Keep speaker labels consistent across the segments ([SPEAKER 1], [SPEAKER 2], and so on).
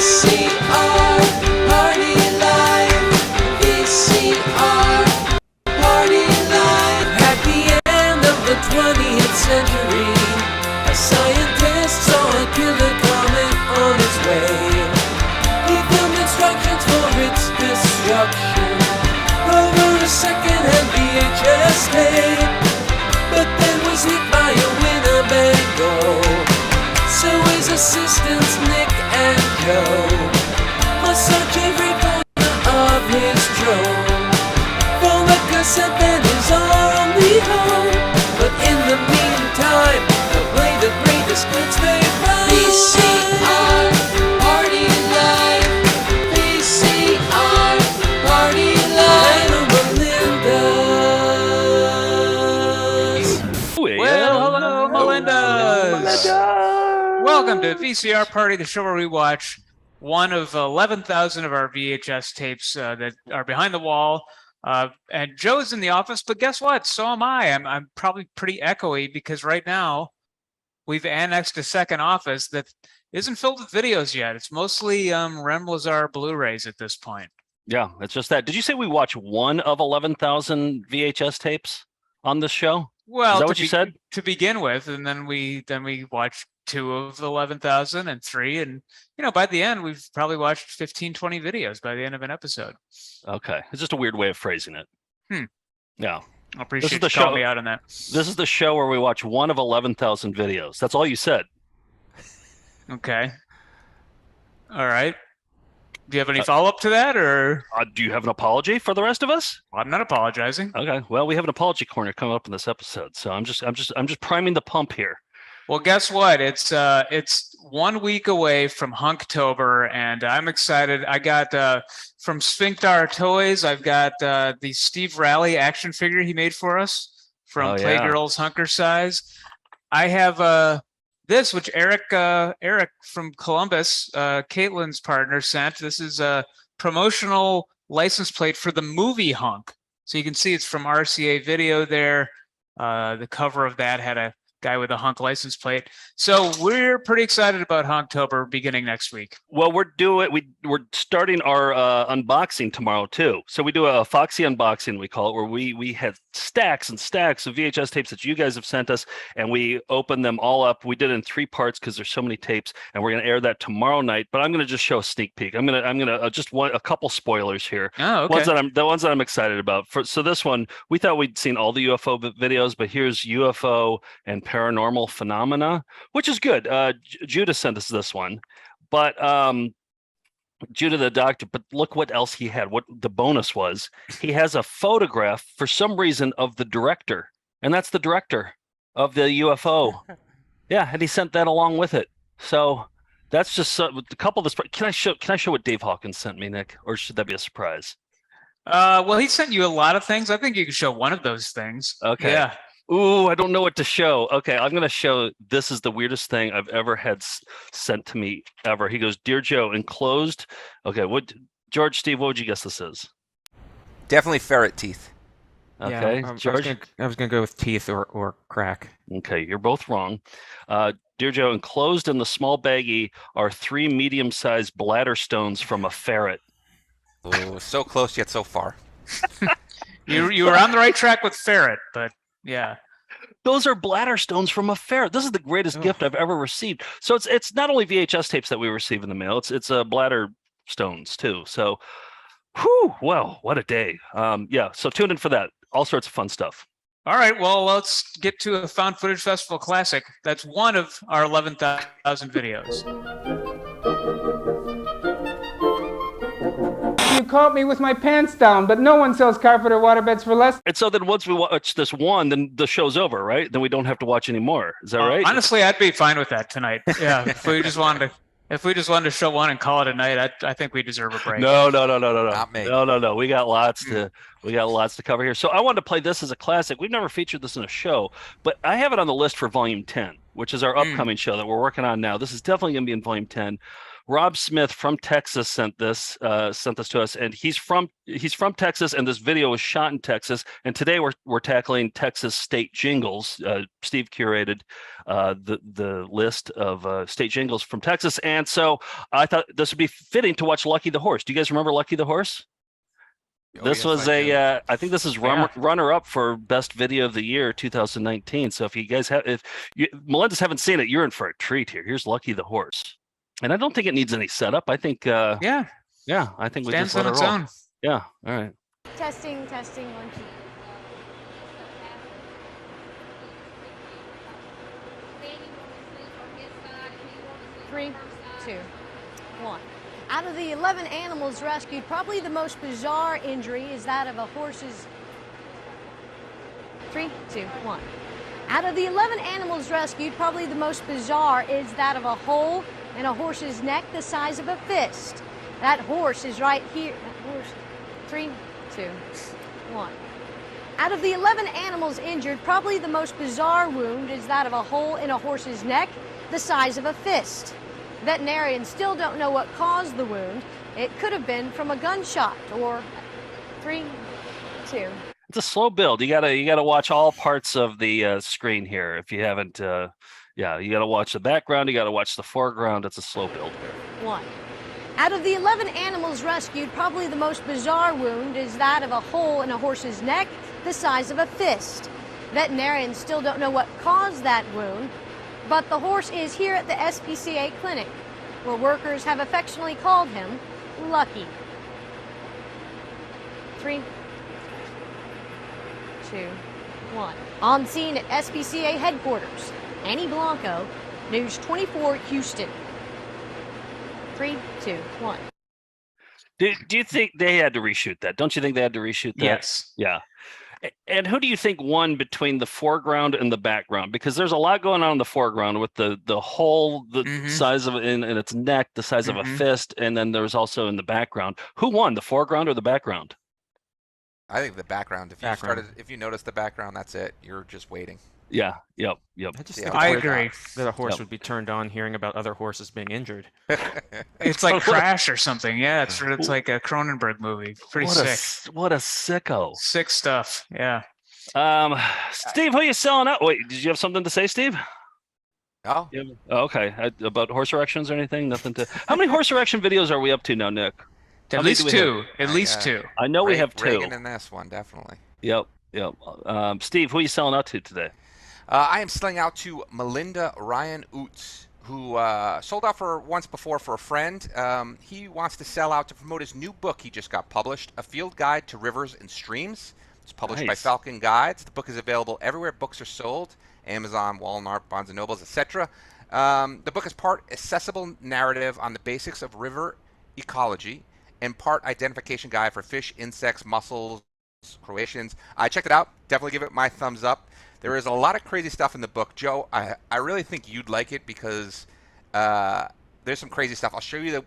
[SPEAKER 1] VCR Party Live. VCR Party Live. At the end of the 20th century, a scientist saw a killer comet on its way. He filmed instructions for its destruction over a second-hand VHS tape, but then was hit by a Winnebago. So his assistants Nick and Joe must search every corner of his drone for the cassette that is only home. But in the meantime, they'll play the greatest hits they find. VCR Party Live. VCR Party Live. Melinda's.
[SPEAKER 2] Well, hello, Melinda's. Welcome to VCR Party, the show where we watch one of 11,000 of our VHS tapes that are behind the wall. And Joe's in the office, but guess what? So am I. I'm probably pretty echoey because right now we've annexed a second office that isn't filled with videos yet. It's mostly Rem Lazar Blu-rays at this point.
[SPEAKER 3] Yeah, it's just that. Did you say we watch one of 11,000 VHS tapes on this show?
[SPEAKER 2] Well,
[SPEAKER 3] is that what you said?
[SPEAKER 2] To begin with, and then we watched 2 of 11,000 and 3, and by the end we've probably watched 15, 20 videos by the end of an episode.
[SPEAKER 3] Okay, it's just a weird way of phrasing it. Yeah,
[SPEAKER 2] I appreciate you calling me out on that.
[SPEAKER 3] This is the show where we watch one of 11,000 videos. That's all you said.
[SPEAKER 2] Okay. All right. Do you have any follow-up to that, or
[SPEAKER 3] do you have an apology for the rest of us?
[SPEAKER 2] I'm not apologizing.
[SPEAKER 3] Okay. Well, we have an apology corner coming up in this episode, so I'm just priming the pump here.
[SPEAKER 2] Well, guess what? It's 1 week away from Hunktober, and I'm excited. I got from Sphincter Toys. I've got the Steve Raleigh action figure he made for us from Playgirls Hunker Size. I have this, which Eric from Columbus, Caitlin's partner, sent. This is a promotional license plate for the movie Hunk. So you can see it's from RCA Video there. The cover of that had a guy with a Hunk license plate. So we're pretty excited about Hunktober beginning next week.
[SPEAKER 3] Well, we're starting our unboxing tomorrow too. So we do a Foxy unboxing, we call it, where we had stacks and stacks of VHS tapes that you guys have sent us, and we open them all up. We did it in 3 parts because there's so many tapes, and we're going to air that tomorrow night. But I'm going to just show a sneak peek. I'm going to just a couple spoilers here.
[SPEAKER 2] Oh, okay.
[SPEAKER 3] The ones that I'm excited about. So this one, we thought we'd seen all the UFO videos, but here's UFO and paranormal phenomena, which is good. Judah sent us this one, but Judah the doctor, but look what else he had. What the bonus was, he has a photograph for some reason of the director, and that's the director of the UFO. Yeah, and he sent that along with it. So that's just a couple of this. Can I show what Dave Hawkins sent me, Nick, or should that be a surprise?
[SPEAKER 2] Well, he sent you a lot of things. I think you can show one of those things.
[SPEAKER 3] Okay.
[SPEAKER 2] Yeah.
[SPEAKER 3] Ooh, I don't know what to show. Okay, I'm going to show. This is the weirdest thing I've ever had sent to me ever. He goes, "Dear Joe, enclosed." Okay, Steve, what would you guess this is?
[SPEAKER 4] Definitely ferret teeth.
[SPEAKER 3] Okay,
[SPEAKER 5] yeah,
[SPEAKER 3] George?
[SPEAKER 5] I was gonna go with teeth or crack.
[SPEAKER 3] Okay, you're both wrong. Dear Joe, enclosed in the small baggie are 3 medium-sized bladder stones from a ferret.
[SPEAKER 4] Oh, so close yet so far.
[SPEAKER 2] You were on the right track with ferret, but yeah.
[SPEAKER 3] Those are bladder stones from a ferret. This is the greatest gift I've ever received. So it's not only VHS tapes that we receive in the mail. It's bladder stones too. So, whew, well, what a day. Yeah. So tune in for that. All sorts of fun stuff.
[SPEAKER 2] All right. Well, let's get to a Found Footage Festival classic. That's one of our 11,000 videos.
[SPEAKER 6] You caught me with my pants down, but no one sells carpet or waterbeds for less.
[SPEAKER 3] And so then once we watch this one, then the show's over, right? Then we don't have to watch anymore. Is that right?
[SPEAKER 2] Honestly, I'd be fine with that tonight. Yeah, if we just wanted to show one and call it a night, I think we deserve a break.
[SPEAKER 3] No.
[SPEAKER 4] Not me.
[SPEAKER 3] No. We got lots to cover here. So I wanted to play this as a classic. We've never featured this in a show, but I have it on the list for Volume 10, which is our upcoming show that we're working on now. This is definitely going to be in Volume 10. Rob Smith from Texas sent this to us, and he's from Texas, and this video was shot in Texas. And today we're tackling Texas state jingles. Steve curated the list of state jingles from Texas, and so I thought this would be fitting to watch Lucky the Horse. Do you guys remember Lucky the Horse? This was I think this is runner up for best video of the year 2019. So if you guys Melendez haven't seen it, you're in for a treat here. Here's Lucky the Horse. And I don't think it needs any setup. I think I think we just let it roll. Own. Yeah, all right.
[SPEAKER 7] Testing, 1, 2. 3, 2, 1. Out of the 11 animals rescued, probably the most bizarre injury is that of a horse's... 3, 2, 1. Out of the 11 animals rescued, probably the most bizarre is that of a hole in a horse's neck the size of a fist. That horse is right here. That horse. 3, 2, 1. Out of the 11 animals injured, probably the most bizarre wound is that of a hole in a horse's neck the size of a fist. Veterinarians still don't know what caused the wound. It could have been from a gunshot or 3, 2.
[SPEAKER 3] It's a slow build. You gotta watch all parts of the screen here. If you haven't, you gotta watch the background. You gotta watch the foreground. It's a slow build here.
[SPEAKER 7] 1. Out of the 11 animals rescued, probably the most bizarre wound is that of a hole in a horse's neck the size of a fist. Veterinarians still don't know what caused that wound, but the horse is here at the SPCA clinic, where workers have affectionately called him Lucky. 3, 2, 1. On scene at SPCA headquarters, Annie Blanco, News 24 Houston. 3, 2, 1.
[SPEAKER 3] Do you think they had to reshoot that? Don't you think they had to reshoot that?
[SPEAKER 2] Yes.
[SPEAKER 3] Yeah. And who do you think won between the foreground and the background? Because there's a lot going on in the foreground with the hole the size of in its neck, the size of a fist, and then there's also in the background. Who won, the foreground or the background?
[SPEAKER 4] I think the background. If you notice the background, that's it. You're just waiting.
[SPEAKER 3] Yeah. Yep.
[SPEAKER 2] I agree
[SPEAKER 5] that a horse would be turned on hearing about other horses being injured.
[SPEAKER 2] It's like Crash or something. Yeah, it's like a Cronenberg movie. Pretty sick.
[SPEAKER 3] What a sicko.
[SPEAKER 2] Sick stuff. Yeah.
[SPEAKER 3] Steve, who are you selling out? Wait, did you have something to say, Steve?
[SPEAKER 4] Oh.
[SPEAKER 3] Okay. About horse erections or anything? Nothing to. How many horse erection videos are we up to now, Nick?
[SPEAKER 2] At least two. At least two.
[SPEAKER 3] I know we have 2.
[SPEAKER 4] Reagan in this one, definitely.
[SPEAKER 3] Yep. Steve, who are you selling out to today?
[SPEAKER 4] I am selling out to Melinda Ryan Oots, who sold out once before for a friend. He wants to sell out to promote his new book he just got published, A Field Guide to Rivers and Streams. It's published by Falcon Guides. The book is available everywhere books are sold, Amazon, Walmart, Barnes & Nobles, etc. The book is part accessible narrative on the basics of river ecology and part identification guide for fish, insects, mussels, crustaceans. I checked it out. Definitely give it my thumbs up. There is a lot of crazy stuff in the book. Joe, I really think you'd like it because there's some crazy stuff. I'll show you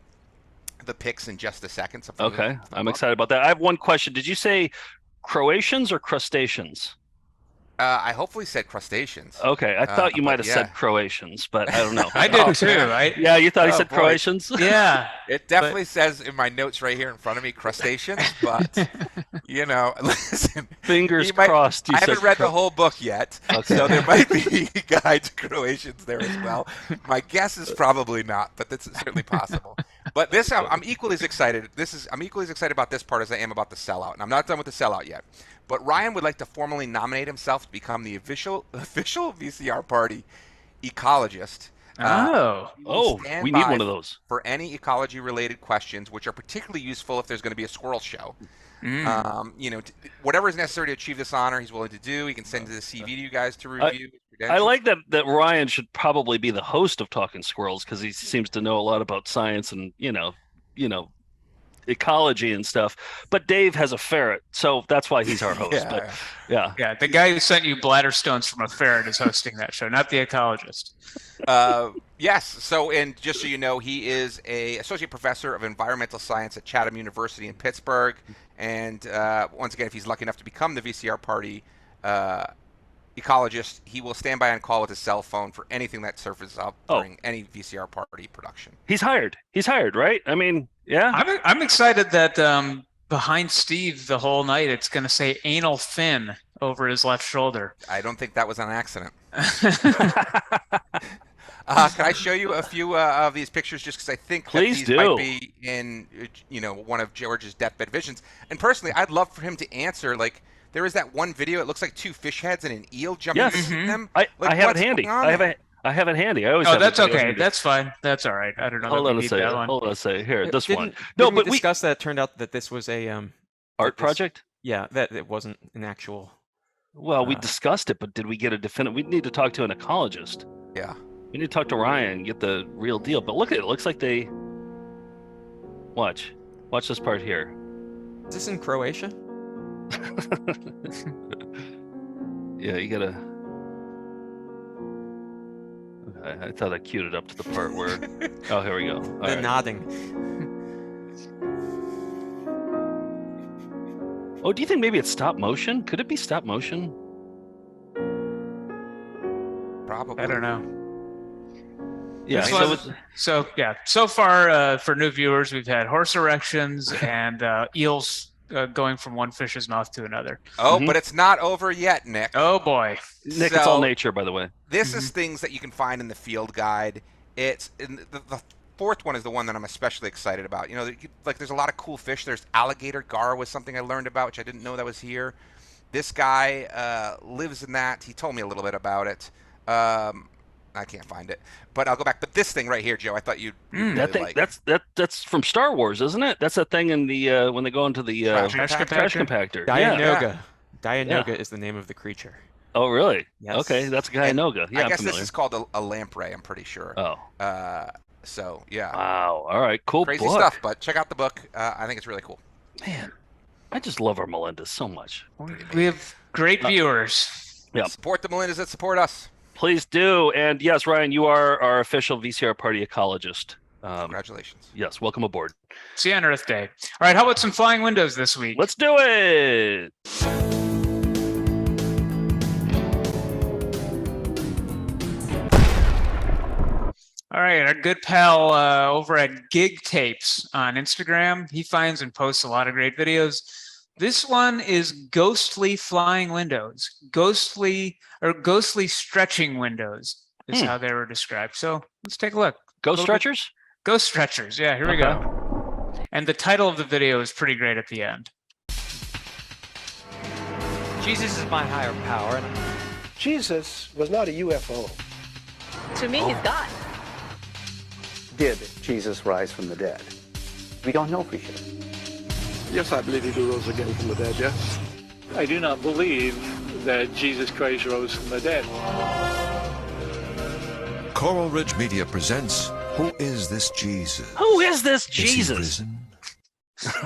[SPEAKER 4] the pics in just a second.
[SPEAKER 3] Okay, I'm excited about that. I have one question. Did you say Croatians or crustaceans?
[SPEAKER 4] I hopefully said crustaceans.
[SPEAKER 3] Okay, I thought you might have said Croatians, but I don't know.
[SPEAKER 2] I did too.
[SPEAKER 3] Yeah, you thought he said Croatians?
[SPEAKER 2] Yeah.
[SPEAKER 4] It definitely says in my notes right here in front of me, crustaceans, but, listen.
[SPEAKER 3] Fingers crossed.
[SPEAKER 4] I haven't read the whole book yet, so there might be guide to Croatians there as well. My guess is probably not, but that's certainly possible. But this, I'm equally as excited. I'm equally as excited about this part as I am about the sellout, and I'm not done with the sellout yet. But Ryan would like to formally nominate himself to become the official VCR Party ecologist.
[SPEAKER 3] We need one of those.
[SPEAKER 4] For any ecology-related questions, which are particularly useful if there's going to be a squirrel show. Whatever is necessary to achieve this honor, he's willing to do. He can send the CV to you guys to review.
[SPEAKER 3] I like that Ryan should probably be the host of Talking Squirrels because he seems to know a lot about science and, ecology and stuff, but Dave has a ferret, so that's why he's our host.
[SPEAKER 2] Yeah, the guy who sent you bladder stones from a ferret is hosting that show, not the ecologist.
[SPEAKER 4] Yes. So, and just so you know, he is a associate professor of environmental science at Chatham University in Pittsburgh. And once again, if he's lucky enough to become the VCR Party ecologist. He will stand by on call with his cell phone for anything that surfaces up during any VCR party production.
[SPEAKER 3] He's hired. He's hired, right? I mean, yeah.
[SPEAKER 2] I'm excited that behind Steve the whole night it's going to say anal fin over his left shoulder.
[SPEAKER 4] I don't think that was an accident. Can I show you a few of these pictures just because I think that these might be in one of George's deathbed visions. And personally, I'd love for him to answer, like, there is that one video, it looks like two fish heads and an eel jumping between them.
[SPEAKER 3] I have it
[SPEAKER 4] what's
[SPEAKER 3] handy.
[SPEAKER 4] going on
[SPEAKER 3] I have it handy. I always
[SPEAKER 2] Oh,
[SPEAKER 3] have
[SPEAKER 2] that's
[SPEAKER 3] it
[SPEAKER 2] okay. That's fine. That's all right. I don't know.
[SPEAKER 3] Hold
[SPEAKER 2] that
[SPEAKER 3] on
[SPEAKER 2] we
[SPEAKER 3] a
[SPEAKER 2] need
[SPEAKER 3] second.
[SPEAKER 2] that one.
[SPEAKER 3] Hold on a second. Here, this one.
[SPEAKER 5] No,
[SPEAKER 3] but
[SPEAKER 5] we discussed that. It turned out that this was a
[SPEAKER 3] art project.
[SPEAKER 5] Yeah, that it wasn't an actual.
[SPEAKER 3] Well, we discussed it, but did we get a definitive? We need to talk to an ecologist.
[SPEAKER 4] Yeah.
[SPEAKER 3] We need to talk to Ryan and get the real deal. But look at it. It looks like they. Watch this part here.
[SPEAKER 5] Is this in Croatia?
[SPEAKER 3] Yeah, you gotta. Okay, I thought I queued it up to the part where. Oh, here we go.
[SPEAKER 5] The nodding.
[SPEAKER 3] Oh, do you think maybe it's stop motion? Could it be stop motion?
[SPEAKER 4] Probably.
[SPEAKER 2] I don't know.
[SPEAKER 3] Yeah.
[SPEAKER 2] So far for new viewers, we've had horse erections and eels going from one fish's mouth to another.
[SPEAKER 4] Oh, but it's not over yet, Nick.
[SPEAKER 2] Oh boy,
[SPEAKER 3] Nick, it's all nature, by the way.
[SPEAKER 4] This is things that you can find in the field guide. It's in the fourth one is the one that I'm especially excited about. Like there's a lot of cool fish. There's alligator gar was something I learned about, which I didn't know that was here. This guy lives in that. He told me a little bit about it. I can't find it, but I'll go back. But this thing right here, Joe, I thought you'd really
[SPEAKER 3] that thing,
[SPEAKER 4] like.
[SPEAKER 3] That's from Star Wars, isn't it? That's that thing in the when they go into the
[SPEAKER 2] trash
[SPEAKER 3] compactor.
[SPEAKER 5] Dianoga. Dianoga is the name of the creature.
[SPEAKER 3] Oh, really?
[SPEAKER 5] Yes.
[SPEAKER 3] Okay, that's Dianoga. Yeah,
[SPEAKER 4] I guess
[SPEAKER 3] I'm
[SPEAKER 4] this is called a lamprey. I'm pretty sure.
[SPEAKER 3] Oh.
[SPEAKER 4] So yeah.
[SPEAKER 3] Wow. All right. Cool.
[SPEAKER 4] Crazy
[SPEAKER 3] book.
[SPEAKER 4] stuff, but check out the book. I think it's really cool.
[SPEAKER 3] Man, I just love our Melindas so much.
[SPEAKER 2] we have great viewers.
[SPEAKER 3] Yeah.
[SPEAKER 4] Support the Melindas that support us.
[SPEAKER 3] Please do. And yes, Ryan, you are our official VCR Party ecologist.
[SPEAKER 4] Congratulations.
[SPEAKER 3] Yes, welcome aboard.
[SPEAKER 2] See you on Earth Day. All right, how about some flying windows this week?
[SPEAKER 3] Let's do it.
[SPEAKER 2] All right, our good pal over at Gig Tapes on Instagram, he finds and posts a lot of great videos. This one is ghostly flying windows, ghostly stretching windows is how they were described. So let's take a look.
[SPEAKER 3] Ghost stretchers?
[SPEAKER 2] Ghost stretchers. Yeah, here we go. And the title of the video is pretty great at the end.
[SPEAKER 8] Jesus is my higher power.
[SPEAKER 9] Jesus was not a UFO.
[SPEAKER 10] To me, he's God.
[SPEAKER 11] Did Jesus rise from the dead? We don't know for sure.
[SPEAKER 9] Yes, I believe he rose again from the dead, yes.
[SPEAKER 12] I do not believe that Jesus Christ rose from the dead.
[SPEAKER 13] Coral Ridge Media presents Who Is This Jesus?
[SPEAKER 3] Who is this
[SPEAKER 13] Is he
[SPEAKER 3] Jesus?
[SPEAKER 13] risen?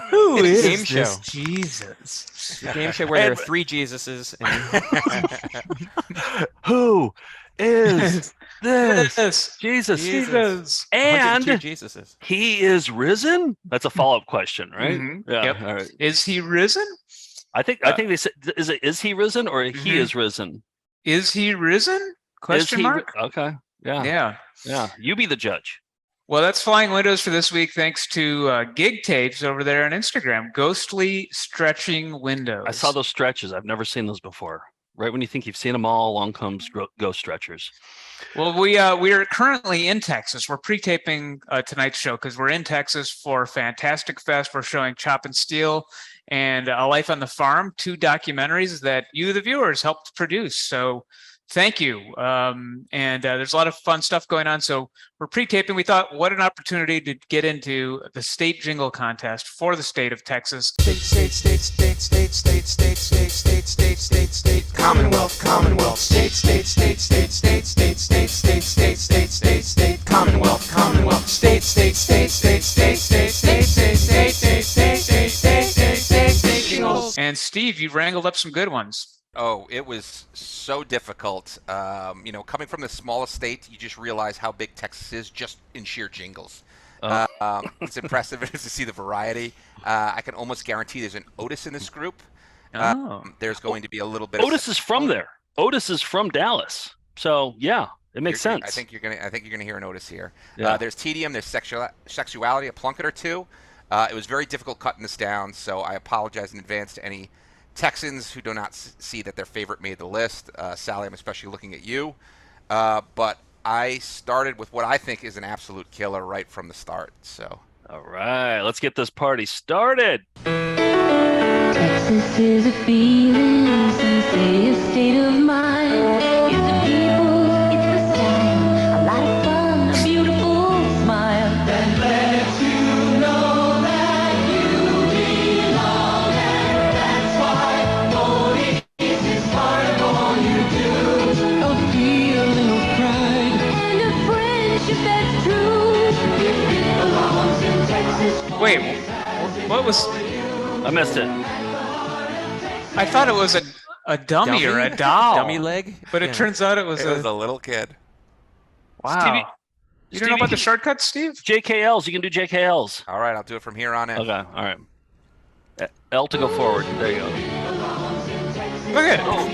[SPEAKER 2] Who is
[SPEAKER 5] game show.
[SPEAKER 2] this Jesus?
[SPEAKER 5] The game show where there are three Jesuses.
[SPEAKER 3] And... Who is this Jesus?
[SPEAKER 2] Jesus.
[SPEAKER 3] And
[SPEAKER 5] 102 Jesuses.
[SPEAKER 3] he is risen? That's a follow-up question, right?
[SPEAKER 2] Mm-hmm.
[SPEAKER 3] Yeah.
[SPEAKER 2] Yep.
[SPEAKER 3] All right.
[SPEAKER 2] Is he risen?
[SPEAKER 3] I think they said, is he risen or he is risen?
[SPEAKER 2] Is he risen? Question mark?
[SPEAKER 3] Okay. Yeah. Yeah. You be the judge.
[SPEAKER 2] Well, that's Flying Windows for this week. Thanks to Gig Tapes over there on Instagram. Ghostly stretching windows.
[SPEAKER 3] I saw those stretches. I've never seen those before. Right when you think you've seen them all, along comes ghost stretchers.
[SPEAKER 2] Well, we are currently in Texas. We're pre-taping tonight's show because we're in Texas for Fantastic Fest. We're showing Chop and Steel and A Life on the Farm, 2 documentaries that you, the viewers, helped produce. So thank you. And there's a lot of fun stuff going on. So we're pre-taping. We thought, what an opportunity to get into the state jingle contest for the state of Texas.
[SPEAKER 1] State, Commonwealth, state, Commonwealth, state, Jingles.
[SPEAKER 2] And Steve, you wrangled up some good ones.
[SPEAKER 4] Oh, it was so difficult. Coming from the smallest state, you just realize how big Texas is just in sheer jingles. It's impressive to see the variety. I can almost guarantee there's an Otis in this group. There's going to be a little bit.
[SPEAKER 3] Otis is from there. Otis is from Dallas, so yeah, it makes sense.
[SPEAKER 4] I think you're gonna hear an Otis here.
[SPEAKER 3] Yeah.
[SPEAKER 4] There's tedium. There's sexuality. A plunket or two. It was very difficult cutting this down, so I apologize in advance to any Texans who do not see that their favorite made the list. Sally, I'm especially looking at you. But I started with what I think is an absolute killer right from the start. So.
[SPEAKER 3] All right, let's get this party started.
[SPEAKER 14] Texas is a feeling, some say a state of mind. It's the people, it's the style, a lot of fun, a beautiful smile. That lets you know that you belong, and that's why voting is part of all you do. A feeling of pride and a friendship that's true. It belongs in Texas.
[SPEAKER 2] Wait, what was?
[SPEAKER 3] I missed it.
[SPEAKER 2] I thought it was a dummy or a doll.
[SPEAKER 5] Dummy leg?
[SPEAKER 2] But it turns out it was
[SPEAKER 4] a little kid.
[SPEAKER 2] Wow.
[SPEAKER 3] Stevie,
[SPEAKER 2] you don't know about the shortcuts, Steve?
[SPEAKER 3] JKLs. You can do JKLs.
[SPEAKER 4] All right, I'll do it from here on in.
[SPEAKER 3] Okay. All right. L to go forward. There you go.
[SPEAKER 2] Look at it.
[SPEAKER 3] Oh,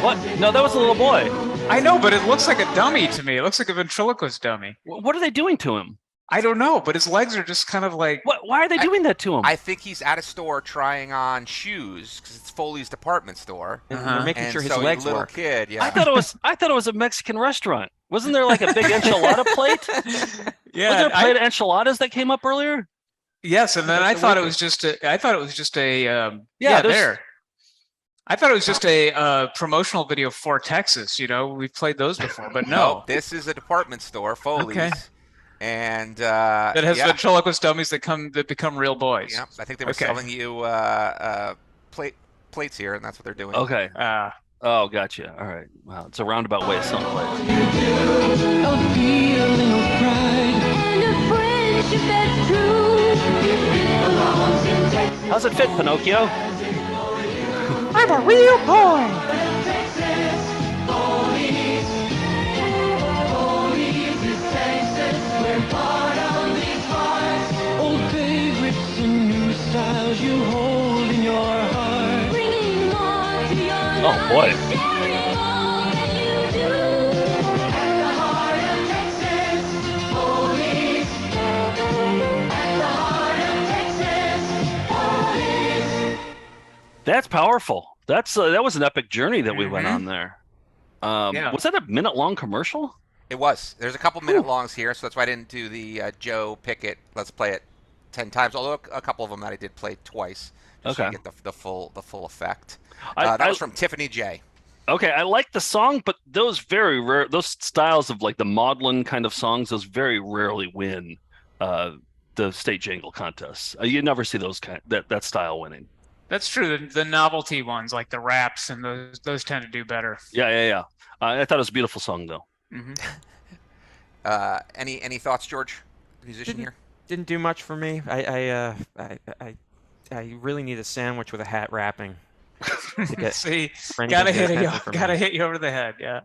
[SPEAKER 3] what? No, that was a little boy.
[SPEAKER 2] I know, but it looks like a dummy to me. It looks like a ventriloquist dummy.
[SPEAKER 3] What are they doing to him?
[SPEAKER 2] I don't know, but his legs are just kind of like...
[SPEAKER 3] Why are they doing that to him?
[SPEAKER 4] I think he's at a store trying on shoes because it's Foley's department store.
[SPEAKER 5] They're making sure his
[SPEAKER 4] so
[SPEAKER 5] legs
[SPEAKER 4] little
[SPEAKER 5] work.
[SPEAKER 4] Kid, yeah.
[SPEAKER 3] I thought it was a Mexican restaurant. Wasn't there like a big enchilada plate?
[SPEAKER 2] Yeah,
[SPEAKER 3] was there a plate of enchiladas that came up earlier?
[SPEAKER 2] Yes, and then I thought it was just a I thought it was just a promotional video for Texas. You know, we've played those before, but no.
[SPEAKER 4] This is a department store, Foley's.
[SPEAKER 2] Okay.
[SPEAKER 4] And
[SPEAKER 2] that has ventriloquist dummies that become real boys.
[SPEAKER 4] Yeah, I think they were selling you plates here, and that's what they're doing.
[SPEAKER 3] Okay. Oh, gotcha. All right. Wow, it's a roundabout way of selling plates.
[SPEAKER 14] A feeling of pride and a friendship that's true.
[SPEAKER 3] How's it fit, Pinocchio?
[SPEAKER 2] I'm a real boy.
[SPEAKER 14] Styles you hold in your heart, bringing on to your
[SPEAKER 3] oh boy!
[SPEAKER 14] Sharing all that you do. At the heart of Texas, Foley's. At the heart of Texas, Foley's.
[SPEAKER 3] That's powerful. That was an epic journey that we went on there. Was that a minute-long commercial?
[SPEAKER 4] It was. There's a couple minute longs here, so that's why I didn't do the Joe Pickett. Let's play it 10 times, although a couple of them that I did play twice, just so you get the full effect. That was from Tiffany J.
[SPEAKER 3] Okay, I like the song, but those styles of like the maudlin kind of songs, those very rarely win the state jingle contests. You never see that style winning.
[SPEAKER 2] That's true. The novelty ones, like the raps, and those tend to do better.
[SPEAKER 3] Yeah. I thought it was a beautiful song, though.
[SPEAKER 2] Mm-hmm.
[SPEAKER 4] Any thoughts, George? Musician here.
[SPEAKER 5] Didn't do much for me. I really need a sandwich with a hat wrapping.
[SPEAKER 2] See, gotta hit you over the head. Yeah.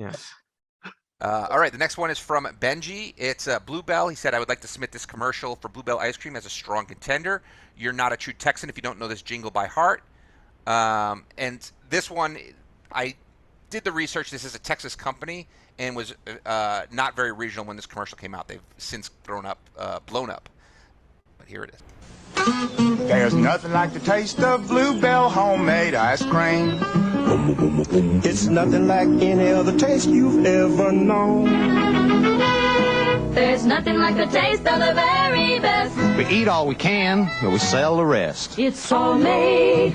[SPEAKER 4] All right, the next one is from Benji. It's Bluebell. He said, I would like to submit this commercial for Bluebell Ice Cream as a strong contender. You're not a true Texan if you don't know this jingle by heart. And this one, I did the research. This is a Texas company and was not very regional when this commercial came out. They've since blown up. But here it is.
[SPEAKER 15] There's nothing like the taste of Bluebell homemade ice cream. It's nothing like any other taste you've ever known.
[SPEAKER 14] There's nothing like the taste of the very best.
[SPEAKER 16] We eat all we can, but we sell the rest.
[SPEAKER 14] It's homemade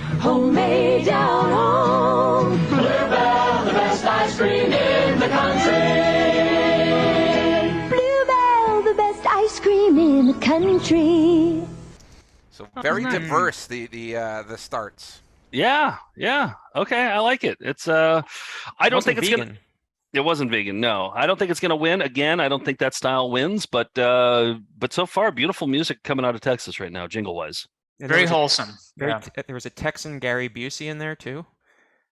[SPEAKER 14] down home.
[SPEAKER 1] Bluebell, the best ice cream in the country.
[SPEAKER 14] Bluebell, the best ice cream in the country.
[SPEAKER 4] So very diverse the starts.
[SPEAKER 3] Yeah. Okay, I like it. It's I don't think it's
[SPEAKER 5] vegan.
[SPEAKER 3] It wasn't vegan. No, I don't think it's gonna win. Again, I don't think that style wins. But so far, beautiful music coming out of Texas right now, jingle wise.
[SPEAKER 2] Very wholesome.
[SPEAKER 5] There was a Texan Gary Busey in there too.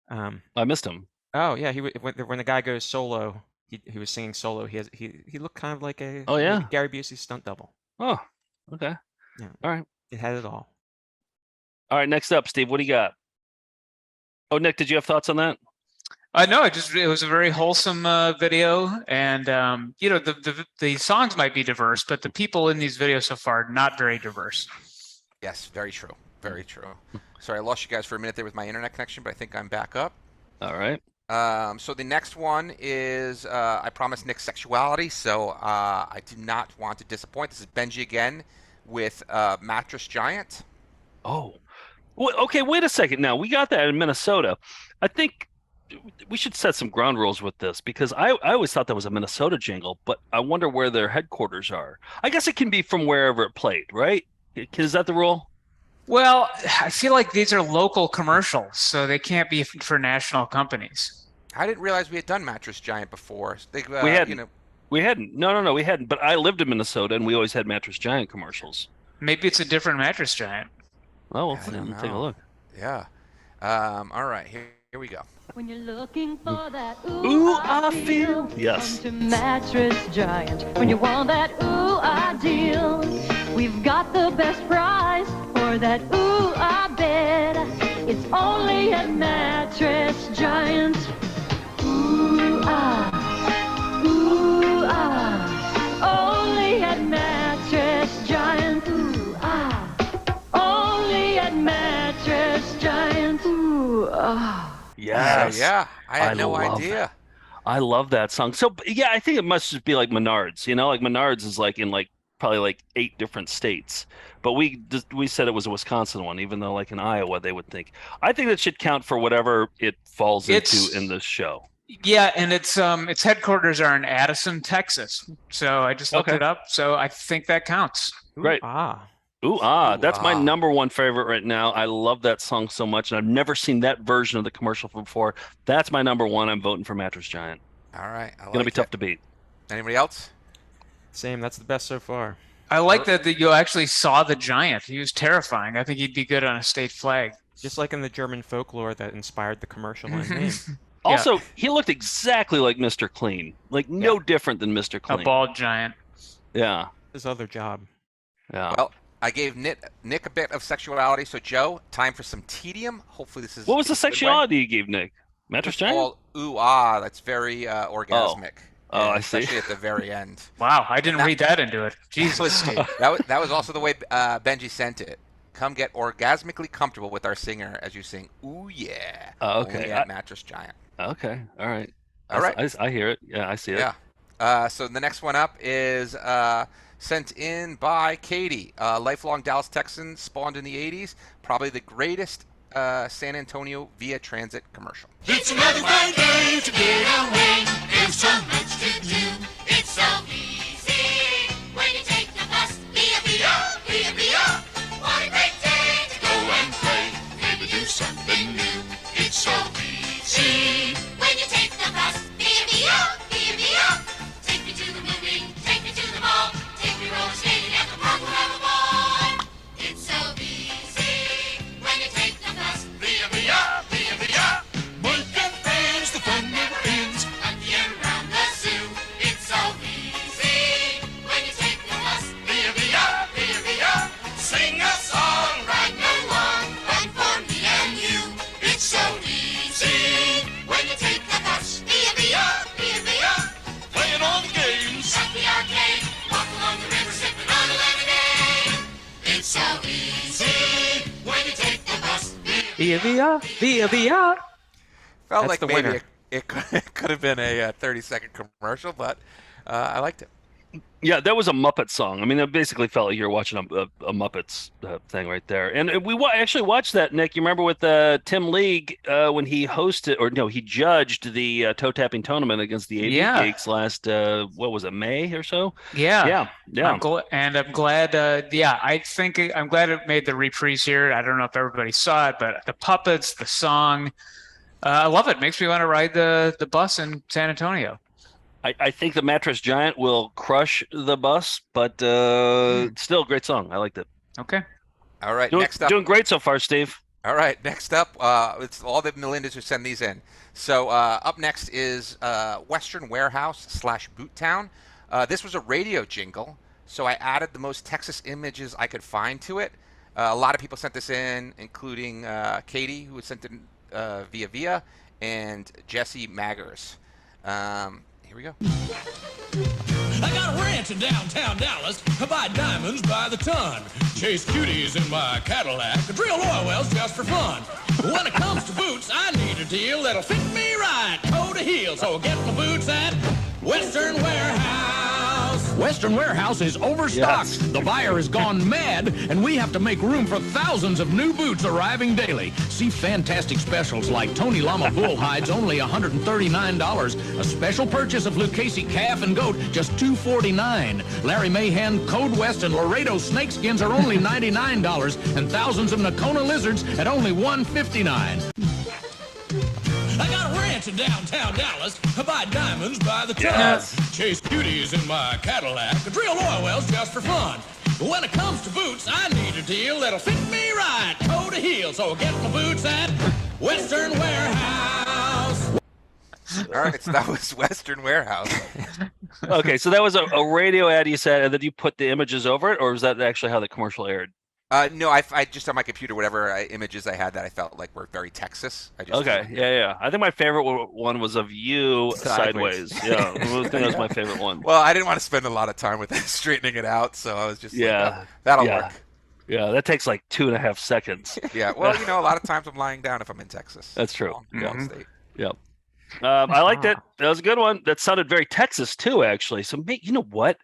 [SPEAKER 3] I missed him.
[SPEAKER 5] Oh yeah, when the guy goes solo, he was singing solo. He looked kind of like a Gary Busey stunt double.
[SPEAKER 3] Oh, okay.
[SPEAKER 5] Yeah.
[SPEAKER 3] All right.
[SPEAKER 5] It had it all.
[SPEAKER 3] All right. Next up, Steve. What do you got? Oh, Nick, did you have thoughts on that?
[SPEAKER 2] No, it was a very wholesome video, and the songs might be diverse, but the people in these videos so far not very diverse.
[SPEAKER 4] Yes, very true. Very true. Sorry, I lost you guys for a minute there with my internet connection, but I think I'm back up.
[SPEAKER 3] All right.
[SPEAKER 4] So the next one is I promised Nick sexuality, so I do not want to disappoint. This is Benji again with Mattress Giant.
[SPEAKER 3] Oh, well, okay. Wait a second. Now we got that in Minnesota. I think we should set some ground rules with this because I always thought that was a Minnesota jingle, but I wonder where their headquarters are. I guess it can be from wherever it played, right? Is that the rule?
[SPEAKER 2] Well, I feel like these are local commercials, so they can't be for national companies.
[SPEAKER 4] I didn't realize we had done Mattress Giant before.
[SPEAKER 3] We hadn't. We hadn't. No, we hadn't. But I lived in Minnesota, and we always had Mattress Giant commercials.
[SPEAKER 2] Maybe it's a different Mattress Giant.
[SPEAKER 3] Well, we'll take a look.
[SPEAKER 4] Yeah. All right. Here we go.
[SPEAKER 14] When you're looking for that
[SPEAKER 3] ooh, I feel. Yes.
[SPEAKER 14] Come to Mattress Giant. When you want that ooh, I deal. We've got the best price for that ooh, I bet. It's only at Mattress Giant. Ooh, ah. Ooh, ah. Only at Mattress Giant. Ooh, ah. Only at Mattress Giant. Ooh, ah.
[SPEAKER 3] Yes.
[SPEAKER 4] Yeah. I had no idea.
[SPEAKER 3] I love that song. So yeah, I think it must just be like Menards. Like Menards is like in probably like 8 different states. But we said it was a Wisconsin one, even though like in Iowa they would think. I think that should count for whatever it falls into in this show.
[SPEAKER 2] Yeah, and its headquarters are in Addison, Texas. So I just looked it up. So I think that counts.
[SPEAKER 3] Great. Ooh, that's my number one favorite right now. I love that song so much, and I've never seen that version of the commercial before. That's my number one. I'm voting for Mattress Giant.
[SPEAKER 4] All right.
[SPEAKER 3] It's going to be tough to beat.
[SPEAKER 4] Anybody else?
[SPEAKER 5] Same. That's the best so far.
[SPEAKER 2] I like that you actually saw the giant. He was terrifying. I think he'd be good on a state flag.
[SPEAKER 5] Just like in the German folklore that inspired the commercial and name.
[SPEAKER 3] Also, he looked exactly like Mr. Clean. Like, no different than Mr. Clean.
[SPEAKER 2] A bald giant.
[SPEAKER 3] Yeah.
[SPEAKER 5] His other job.
[SPEAKER 3] Yeah.
[SPEAKER 4] Well, I gave Nick a bit of sexuality. So, Joe, time for some tedium. Hopefully this is...
[SPEAKER 3] What was the sexuality you gave Nick? Mattress Giant?
[SPEAKER 4] All ooh-ah. That's very orgasmic.
[SPEAKER 3] Oh, I see.
[SPEAKER 4] Especially at the very end.
[SPEAKER 2] Wow, I didn't read that into it. Jesus.
[SPEAKER 4] That was also the way Benji sent it. Come get orgasmically comfortable with our singer as you sing, ooh yeah.
[SPEAKER 3] Okay.
[SPEAKER 4] Only at Mattress Giant.
[SPEAKER 3] Okay. All right.
[SPEAKER 4] All right.
[SPEAKER 3] I hear it. Yeah, I see it.
[SPEAKER 4] Yeah. So the next one up is sent in by Katie. Lifelong Dallas Texan, spawned in the 80s. Probably the greatest San Antonio via transit commercial.
[SPEAKER 1] It's another fine day to get away. There's so much to do. It's so easy when you take the bus. Via, via, via. What a great day to go and play. Maybe do something new. It's so easy when you take the bus. Via, via, via, via. Take me to the movie. Take me to the mall. Take me roller skating at the park. We'll have a ball. It's so easy when you take the bus. Via, via, via, via. Month and fans, the fun never ends. At the end around the zoo. It's so easy when you take the bus. Via, via, via, via. Sing a song, ride along. Fun for me and you. It's so easy when you take the bus. Via, via, via, via. Playing all the games at the arcade. Walk along the river, sipping on a lemonade. It's so easy when you take the bus.
[SPEAKER 2] Via, via, via, via.
[SPEAKER 4] Felt
[SPEAKER 5] That's
[SPEAKER 4] like
[SPEAKER 5] the
[SPEAKER 4] maybe
[SPEAKER 5] winner.
[SPEAKER 4] it could have been a 30-second commercial, but I liked it.
[SPEAKER 3] Yeah, that was a Muppet song. I mean, it basically felt like you were watching a Muppets thing right there. And we actually watched that, Nick. You remember with Tim League when he hosted, or no, he judged the toe tapping tournament against the 80 Geeks last, what was it, May or so?
[SPEAKER 2] Yeah.
[SPEAKER 3] Yeah.
[SPEAKER 2] I'm glad. I'm glad it made the reprise here. I don't know if everybody saw it, but the puppets, the song, I love it. Makes me want to ride the bus in San Antonio.
[SPEAKER 3] I think the Mattress Giant will crush the bus, but still, great song. I liked it.
[SPEAKER 2] Okay.
[SPEAKER 4] All right.
[SPEAKER 3] Next up, doing great so far, Steve.
[SPEAKER 4] All right. Next up, it's all the Melindas who send these in. So up next is Western Warehouse / Boottown. This was a radio jingle, so I added the most Texas images I could find to it. A lot of people sent this in, including Katie, who sent it via, and Jesse Maggers. Here we go.
[SPEAKER 17] I got a ranch in downtown Dallas. I buy diamonds by the ton. Chase cuties in my Cadillac. Drill oil wells just for fun. When it comes to boots, I need a deal that'll fit me right, toe to heel. So I'll get my boots at Western Warehouse. Western Warehouse is overstocked.
[SPEAKER 3] Yes.
[SPEAKER 17] The buyer has gone mad, and we have to make room for thousands of new boots arriving daily. See fantastic specials like Tony Lama bull hides, only $139. A special purchase of Lucchese calf and goat, just $249. Larry Mahan, Code West, and Laredo snakeskins are only $99, and thousands of Nakona lizards at only $159. I got a ranch in downtown Dallas. I buy diamonds by the ton.
[SPEAKER 3] Yes.
[SPEAKER 17] Chase cuties in my Cadillac. Drill oil wells just for fun. But when it comes to boots, I need a deal that'll fit me right, toe to heel. So I'll get my boots at Western Warehouse.
[SPEAKER 4] All right, so that was Western Warehouse.
[SPEAKER 3] Okay, so that was a radio ad you said, and then you put the images over it, or was that actually how the commercial aired?
[SPEAKER 4] No, I just on my computer, whatever images I had that I felt like were very Texas.
[SPEAKER 3] Okay, yeah. I think my favorite one was of you sideways. Yeah, I think that was my favorite one.
[SPEAKER 4] Well, I didn't want to spend a lot of time with straightening it out, so I was just like, that'll work.
[SPEAKER 3] Yeah, that takes like 2.5 seconds.
[SPEAKER 4] Yeah, well, a lot of times I'm lying down if I'm in Texas.
[SPEAKER 3] That's true.
[SPEAKER 4] State.
[SPEAKER 3] Yep. I liked it. That was a good one. That sounded very Texas too, actually. So you know what?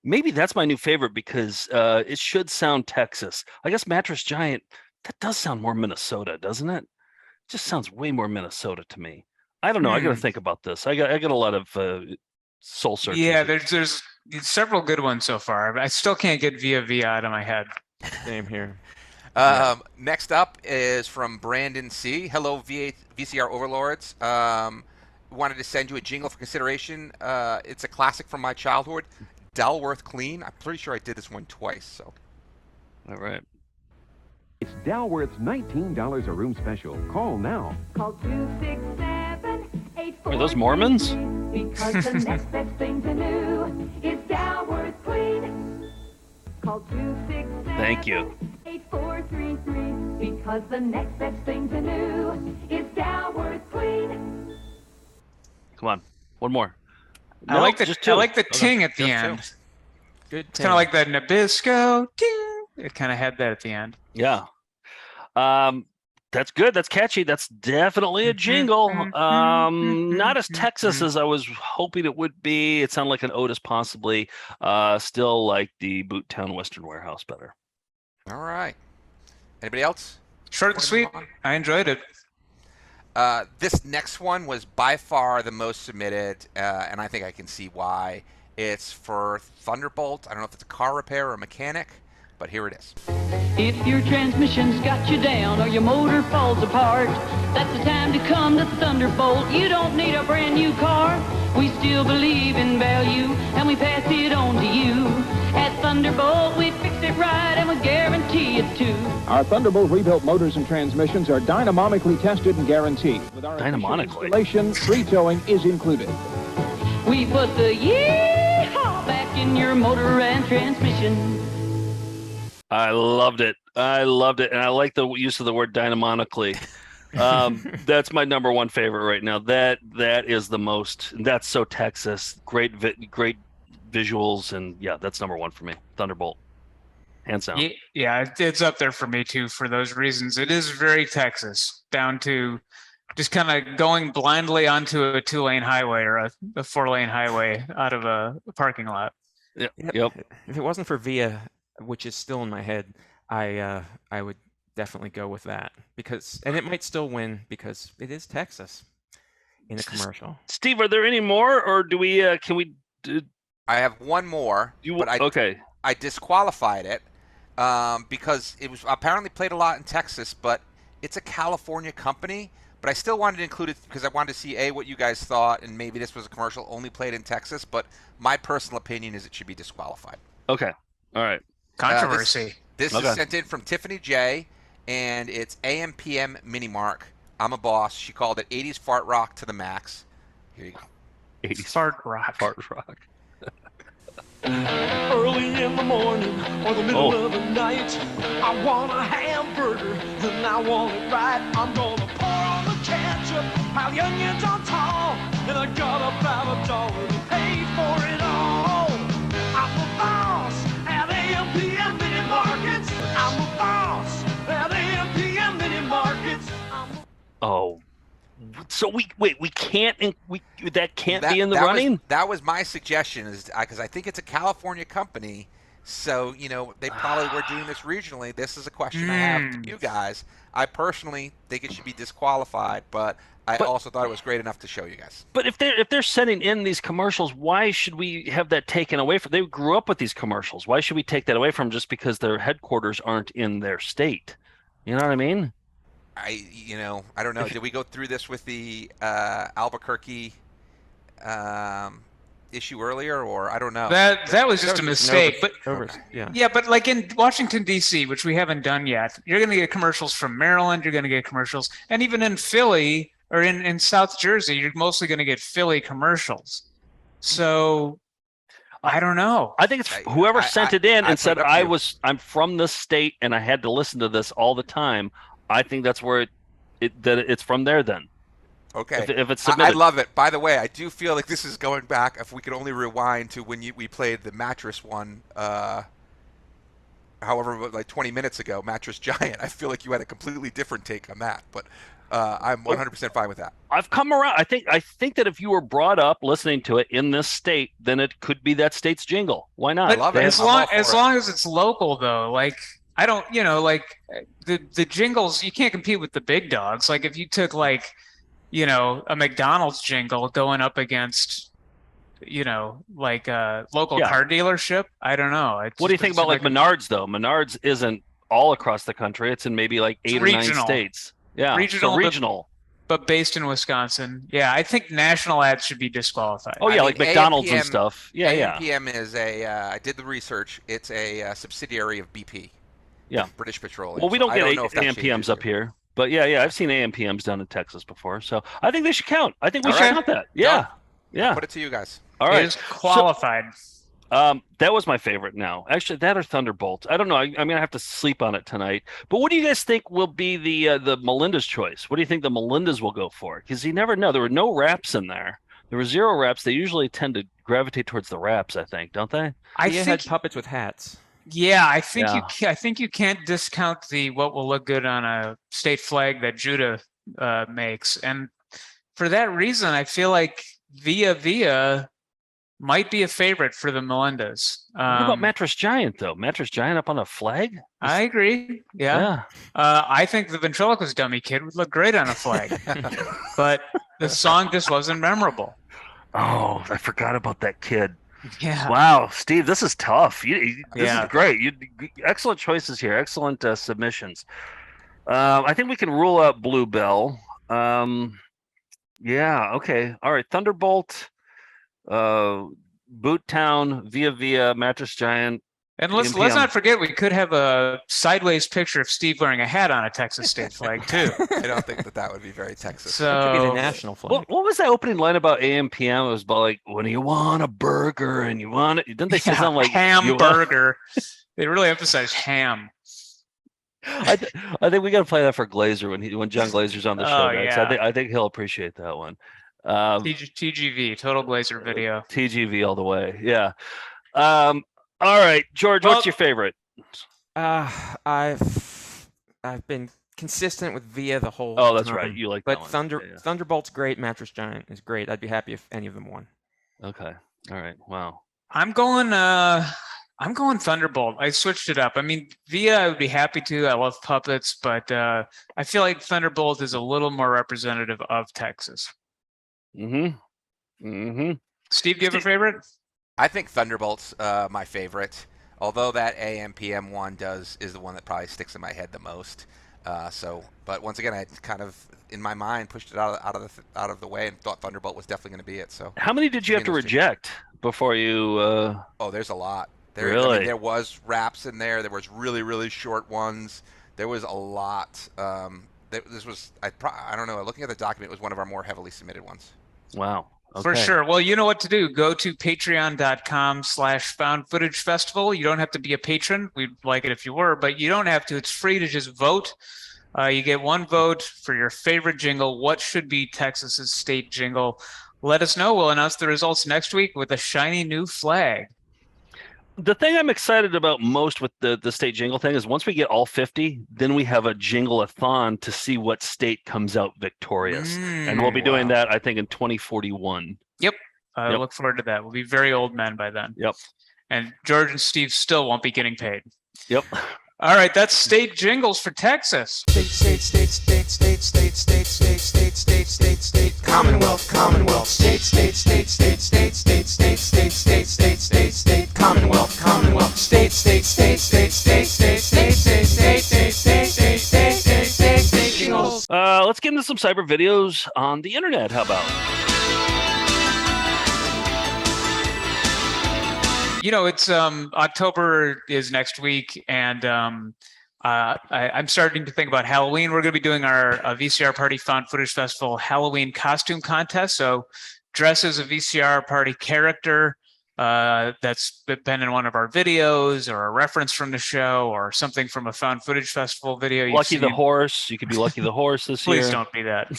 [SPEAKER 3] Maybe that's my new favorite because it should sound Texas. I guess Mattress Giant, that does sound more Minnesota, doesn't it? It just sounds way more Minnesota to me. I don't know. I got to think about this. I got a lot of soul searching.
[SPEAKER 2] Yeah, there's several good ones so far. I still can't get Via Via out of my head.
[SPEAKER 5] Same here.
[SPEAKER 4] Next up is from Brandon C. Hello, VCR Overlords. Wanted to send you a jingle for consideration. It's a classic from my childhood. Dalworth Clean. I'm pretty sure I did this one twice. So,
[SPEAKER 3] all right.
[SPEAKER 18] It's Dalworth's $19 a room special. Call now.
[SPEAKER 14] Call 267-8433.
[SPEAKER 3] Are those Mormons?
[SPEAKER 14] Because the next best thing to do is Dalworth Clean. Call 267.
[SPEAKER 3] Thank you.
[SPEAKER 14] 8433. Because the next best thing to do is Dalworth Clean.
[SPEAKER 3] Come on, one more.
[SPEAKER 2] I like the ting at the end.
[SPEAKER 5] Good.
[SPEAKER 2] It's kind of like the Nabisco ting. It kind of had that at the end.
[SPEAKER 3] Yeah. That's good. That's catchy. That's definitely a jingle. Not as Texas as I was hoping it would be. It sounded like an Otis possibly. Still like the Boottown Western Warehouse better.
[SPEAKER 4] All right. Anybody else?
[SPEAKER 2] Short and sweet. I enjoyed it.
[SPEAKER 4] This next one was by far the most submitted, and I think I can see why. It's for Thunderbolt. I don't know if it's a car repair or a mechanic, but here it is.
[SPEAKER 19] If your transmission's got you down or your motor falls apart, that's the time to come to Thunderbolt. You don't need a brand new car. We still believe in value, and we pass it on to you. At Thunderbolt, we fix it right, and we guarantee it too.
[SPEAKER 18] Our Thunderbolt rebuilt motors and transmissions are dynamically tested and guaranteed. With our installation, free towing is included.
[SPEAKER 19] We put the yee-haw back in your motor and transmission.
[SPEAKER 3] I loved it. And I like the use of the word dynamonically. That's my number one favorite right now. That is the most. That's so Texas. Great visuals, and yeah, that's number one for me. Thunderbolt, hands down.
[SPEAKER 2] Yeah, it's up there for me too for those reasons. It is very Texas, down to just kind of going blindly onto a 2-lane highway or a 4-lane highway out of a parking lot.
[SPEAKER 3] Yep.
[SPEAKER 5] If it wasn't for Via, which is still in my head, I would definitely go with that and it might still win because it is Texas in a commercial.
[SPEAKER 3] Steve, are there any more, or do we? Can we?
[SPEAKER 4] I have one more. I disqualified it because it was apparently played a lot in Texas, but it's a California company. But I still wanted to include it because I wanted to see what you guys thought, and maybe this was a commercial only played in Texas. But my personal opinion is it should be disqualified.
[SPEAKER 3] Okay. All right.
[SPEAKER 2] Controversy.
[SPEAKER 4] This is sent in from Tiffany J, and it's AM/PM Mini Mark. I'm a boss. She called it 80s fart rock to the max. Here you go.
[SPEAKER 3] 80s
[SPEAKER 2] fart rock.
[SPEAKER 3] Fart rock.
[SPEAKER 1] Early in the morning or the middle of the night, I want a hamburger and I want it right. I'm gonna pour on the ketchup ketchup, pile the onions on top, and I got about $1 and paid for it all. I'm a boss at AM/PM mini markets. I'm a boss at AM/PM mini markets.
[SPEAKER 3] Oh, so we can't that can't be in the running.
[SPEAKER 4] That was my suggestion, is because I think it's a California company. So, they probably were doing this regionally. This is a question I have to you guys. I personally think it should be disqualified, but I also thought it was great enough to show you guys.
[SPEAKER 3] But if they're sending in these commercials, why should we have that taken away from? They grew up with these commercials. Why should we take that away from just because their headquarters aren't in their state? You know what I mean?
[SPEAKER 4] I don't know. Did we go through this with the Albuquerque issue earlier, or I don't know?
[SPEAKER 2] That was just a mistake. But
[SPEAKER 5] yeah,
[SPEAKER 2] but like in Washington D.C., which we haven't done yet, you're going to get commercials from Maryland. You're going to get commercials, and even in Philly or in South Jersey, you're mostly going to get Philly commercials. So I don't know.
[SPEAKER 3] I think it's whoever sent it in and said I'm from this state and I had to listen to this all the time. I think that's where it's from there then.
[SPEAKER 4] Okay.
[SPEAKER 3] If it's submitted.
[SPEAKER 4] I love it. By the way, I do feel like this is going back, if we could only rewind to when we played the Mattress one, however, like 20 minutes ago, Mattress Giant. I feel like you had a completely different take on that, but I'm 100% fine with that.
[SPEAKER 3] I've come around. I think that if you were brought up listening to it in this state, then it could be that state's jingle. Why not?
[SPEAKER 4] I love it.
[SPEAKER 2] As long as it's local, though, like I don't, like the jingles, you can't compete with the big dogs. Like if you took like, a McDonald's jingle going up against, like a local car dealership. I don't know.
[SPEAKER 3] What do you think about like Menards though? Menards isn't all across the country. It's in maybe like 8 or 9 states. Yeah, regional. But
[SPEAKER 2] based in Wisconsin. Yeah, I think national ads should be disqualified.
[SPEAKER 3] Oh yeah, like McDonald's and stuff. Yeah,
[SPEAKER 4] AMPM is I did the research. It's a subsidiary of BP.
[SPEAKER 3] Yeah,
[SPEAKER 4] British Petroleum.
[SPEAKER 3] Well, we don't get AMPMs up here, but yeah, I've seen AMPMs down in Texas before, so I think they should count. I think we should count that. Yeah, yeah.
[SPEAKER 4] Put it to you guys.
[SPEAKER 3] All right,
[SPEAKER 2] it is qualified.
[SPEAKER 3] That was my favorite. Now, actually, that or Thunderbolt. I don't know. I'm gonna have to sleep on it tonight. But what do you guys think will be the Melinda's choice? What do you think the Melindas will go for? Because you never know. There were no raps in there. There were 0 raps. They usually tend to gravitate towards the raps, I think, don't they?
[SPEAKER 5] I had puppets with hats.
[SPEAKER 2] Yeah, I think you can't discount the what will look good on a state flag that Judah makes, and for that reason, I feel like Via might be a favorite for the Melindas.
[SPEAKER 3] What about Mattress Giant though? Mattress Giant up on a flag?
[SPEAKER 2] I agree. Yeah. I think the ventriloquist dummy kid would look great on a flag, but the song just wasn't memorable.
[SPEAKER 3] Oh, I forgot about that kid.
[SPEAKER 2] Yeah.
[SPEAKER 3] Wow, Steve, this is tough. This is great. Excellent choices here. Excellent submissions. I think we can rule out Bluebell. Yeah. Okay. All right. Thunderbolt, Boottown, Via, Mattress Giant.
[SPEAKER 2] And let's not forget, we could have a sideways picture of Steve wearing a hat on a Texas state flag too.
[SPEAKER 4] I don't think that would be very Texas.
[SPEAKER 2] So
[SPEAKER 5] it could be the national flag.
[SPEAKER 3] What was that opening line about AM/PM? It was about like, when you want a burger and you want it. Didn't they say something like
[SPEAKER 2] hamburger? They really emphasized ham.
[SPEAKER 3] I think we got to play that for Glazer when John Glazer's on the show. Yeah. I think he'll appreciate that one.
[SPEAKER 2] TGV, Total Glazer video.
[SPEAKER 3] TGV all the way. Yeah. All right, George, what's your favorite?
[SPEAKER 5] I've been consistent with Via the whole
[SPEAKER 3] Oh, that's
[SPEAKER 5] time.
[SPEAKER 3] right. You like
[SPEAKER 5] but
[SPEAKER 3] that one.
[SPEAKER 5] Thunderbolt's great. Mattress Giant is great. I'd be happy if any of them won.
[SPEAKER 3] Okay. All right. Wow.
[SPEAKER 2] I'm going Thunderbolt. I switched it up. I mean, Via, I would be happy to. I love puppets, but I feel like Thunderbolt is a little more representative of Texas.
[SPEAKER 3] Steve,
[SPEAKER 2] do you have a favorite?
[SPEAKER 4] I think Thunderbolt's my favorite, although that AM/PM one is the one that probably sticks in my head the most. But once again, I kind of in my mind pushed it out of the way and thought Thunderbolt was definitely going to be it. So
[SPEAKER 3] how many did you have to reject before you?
[SPEAKER 4] Oh, there's a lot.
[SPEAKER 3] Really?
[SPEAKER 4] There was raps in there. There was really, really short ones. There was a lot. This was I don't know. Looking at the document, it was one of our more heavily submitted ones.
[SPEAKER 3] Wow. Okay.
[SPEAKER 2] For sure. Well, you know what to do. Go to patreon.com/foundfootagefestival. You don't have to be a patron. We'd like it if you were, but you don't have to. It's free to just vote You get one vote for your favorite jingle. What should be Texas's state jingle? Let us know. We'll announce the results next week with a shiny new flag.
[SPEAKER 3] The thing I'm excited about most with the state jingle thing is once we get all 50, then we have a jingle-a-thon to see what state comes out victorious. And we'll be doing that, I think, in 2041.
[SPEAKER 2] Yep. I look forward to that. We'll be very old men by then.
[SPEAKER 3] Yep.
[SPEAKER 2] And George and Steve still won't be getting paid.
[SPEAKER 3] Yep.
[SPEAKER 2] All right, that's state jingles for Texas.
[SPEAKER 1] State, Commonwealth, state, Commonwealth, state, jingles.
[SPEAKER 3] Let's get into some cyber videos on the internet. How about?
[SPEAKER 2] It's October is next week, and I'm starting to think about Halloween. We're going to be doing our VCR Party Found Footage Festival Halloween costume contest. So dress as a VCR Party character that's been in one of our videos, or a reference from the show, or something from a Found Footage Festival video.
[SPEAKER 3] Lucky the horse. You could be Lucky the horse this year.
[SPEAKER 2] Please don't be that.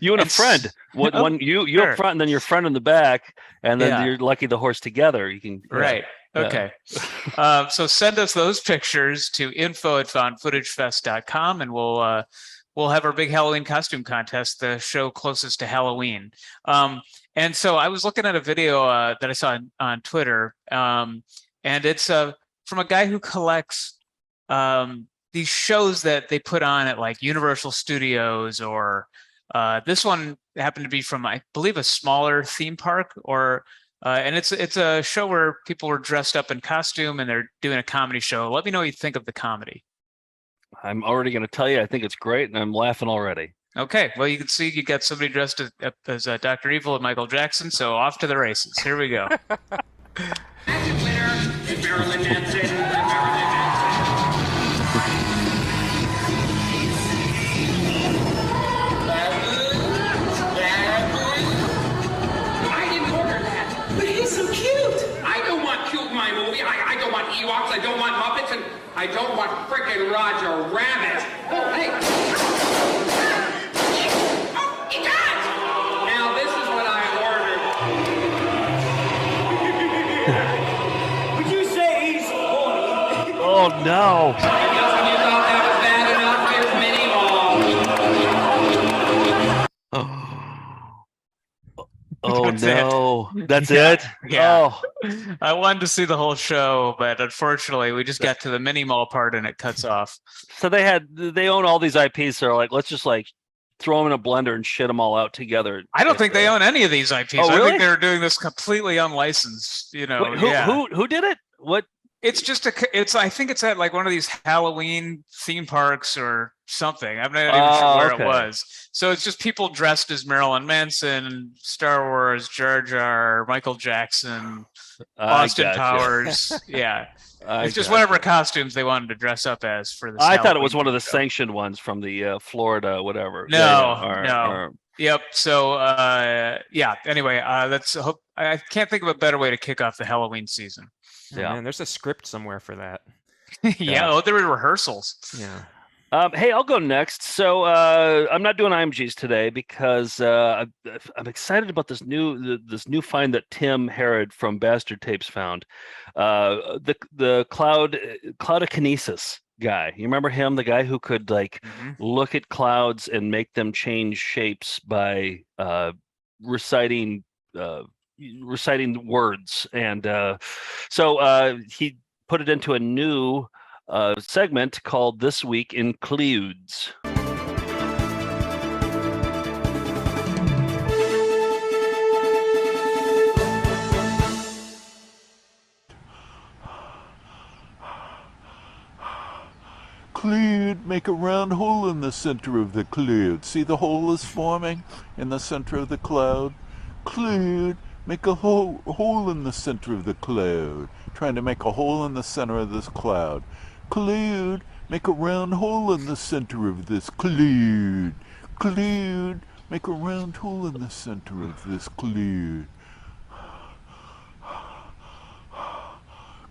[SPEAKER 3] You and a friend. You up front, and then your friend in the back, and then you're Lucky the horse together. You can
[SPEAKER 2] right. Okay. So send us those pictures to info@foundfootagefest.com, and we'll have our big Halloween costume contest, the show closest to Halloween. And so I was looking at a video that I saw on Twitter, and it's from a guy who collects these shows that they put on at like Universal Studios, or this one happened to be from, I believe, a smaller theme park, and it's a show where people were dressed up in costume and they're doing a comedy show. Let me know what you think of the comedy.
[SPEAKER 3] I'm already going to tell you, I think it's great, and I'm laughing already.
[SPEAKER 2] Okay, well, you can see you got somebody dressed as Dr. Evil and Michael Jackson, so off to the races. Here we go.
[SPEAKER 20] Ewoks, I don't want Muppets, and I don't want frickin' Roger Rabbit. Oh, hey. Oh, he does! Now, this is what I ordered. Would you say he's horny?
[SPEAKER 3] Oh, no.
[SPEAKER 20] I guess when you thought that was bad enough, here's Minnie Mouse.
[SPEAKER 3] Oh,
[SPEAKER 2] That's
[SPEAKER 3] no.
[SPEAKER 2] it.
[SPEAKER 3] That's it?
[SPEAKER 2] Yeah.
[SPEAKER 3] Oh.
[SPEAKER 2] I wanted to see the whole show, but unfortunately, we just got to the Minnie Mall part and it cuts off.
[SPEAKER 3] So they own all these IPs. So they're like, let's just like throw them in a blender and shit them all out together.
[SPEAKER 2] I don't think they own any of these IPs.
[SPEAKER 3] Oh, really?
[SPEAKER 2] I think they're doing this completely unlicensed.
[SPEAKER 3] Wait, who did it? What?
[SPEAKER 2] It's just I think it's at like one of these Halloween theme parks or something. I'm not even sure where it was. So it's just people dressed as Marilyn Manson, Star Wars, Jar Jar, Michael Jackson, Austin Powers. Yeah. It's just whatever costumes they wanted to dress up as for the.
[SPEAKER 3] I thought it was one of the sanctioned ones from the Florida, whatever.
[SPEAKER 2] No. Yep. So Anyway, I can't think of a better way to kick off the Halloween season.
[SPEAKER 5] Yeah, man, there's a script somewhere for that.
[SPEAKER 2] There were rehearsals.
[SPEAKER 5] Yeah.
[SPEAKER 3] Hey, I'll go next. So I'm not doing IMGs today because I'm excited about this new find that Tim Harrod from Bastard Tapes found. The cloud of Kinesis guy. You remember him? The guy who could look at clouds and make them change shapes by reciting words, and so he put it into a new segment called This Week Includes.
[SPEAKER 21] Cloud, make a round hole in the center of the cloud. See the hole is forming in the center of the cloud? Cloud, make a hole in the center of the cloud. Trying to make a hole in the center of this cloud. Cloud, make a round hole in the center of this cloud. Cloud, make a round hole in the center of this cloud.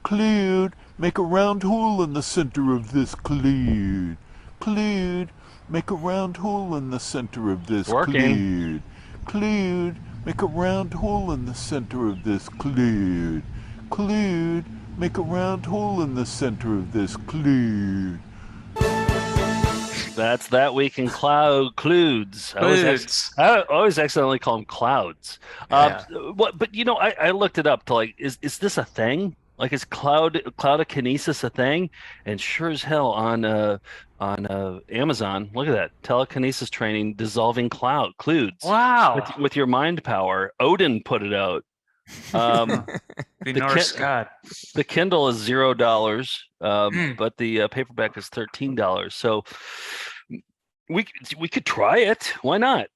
[SPEAKER 21] Cloud, make a round hole in the center of this cloud. Cloud, make a round hole in the center of this
[SPEAKER 3] Working.
[SPEAKER 21] cloud. Cloud, make a round hole in the center of this cloud. Cloud, make a round hole in the center of this cloud.
[SPEAKER 3] That's That Week in Clouds. I always accidentally call them clouds.
[SPEAKER 2] Yeah.
[SPEAKER 3] But I looked it up to like, is this a thing? Like, is cloud of Kinesis a thing? And sure as hell on Amazon, look at that telekinesis training, dissolving clouds.
[SPEAKER 2] Wow.
[SPEAKER 3] With your mind power. Odin put it out.
[SPEAKER 2] The Norse god.
[SPEAKER 3] The Kindle is $0, but the paperback is $13. So we could try it. Why not?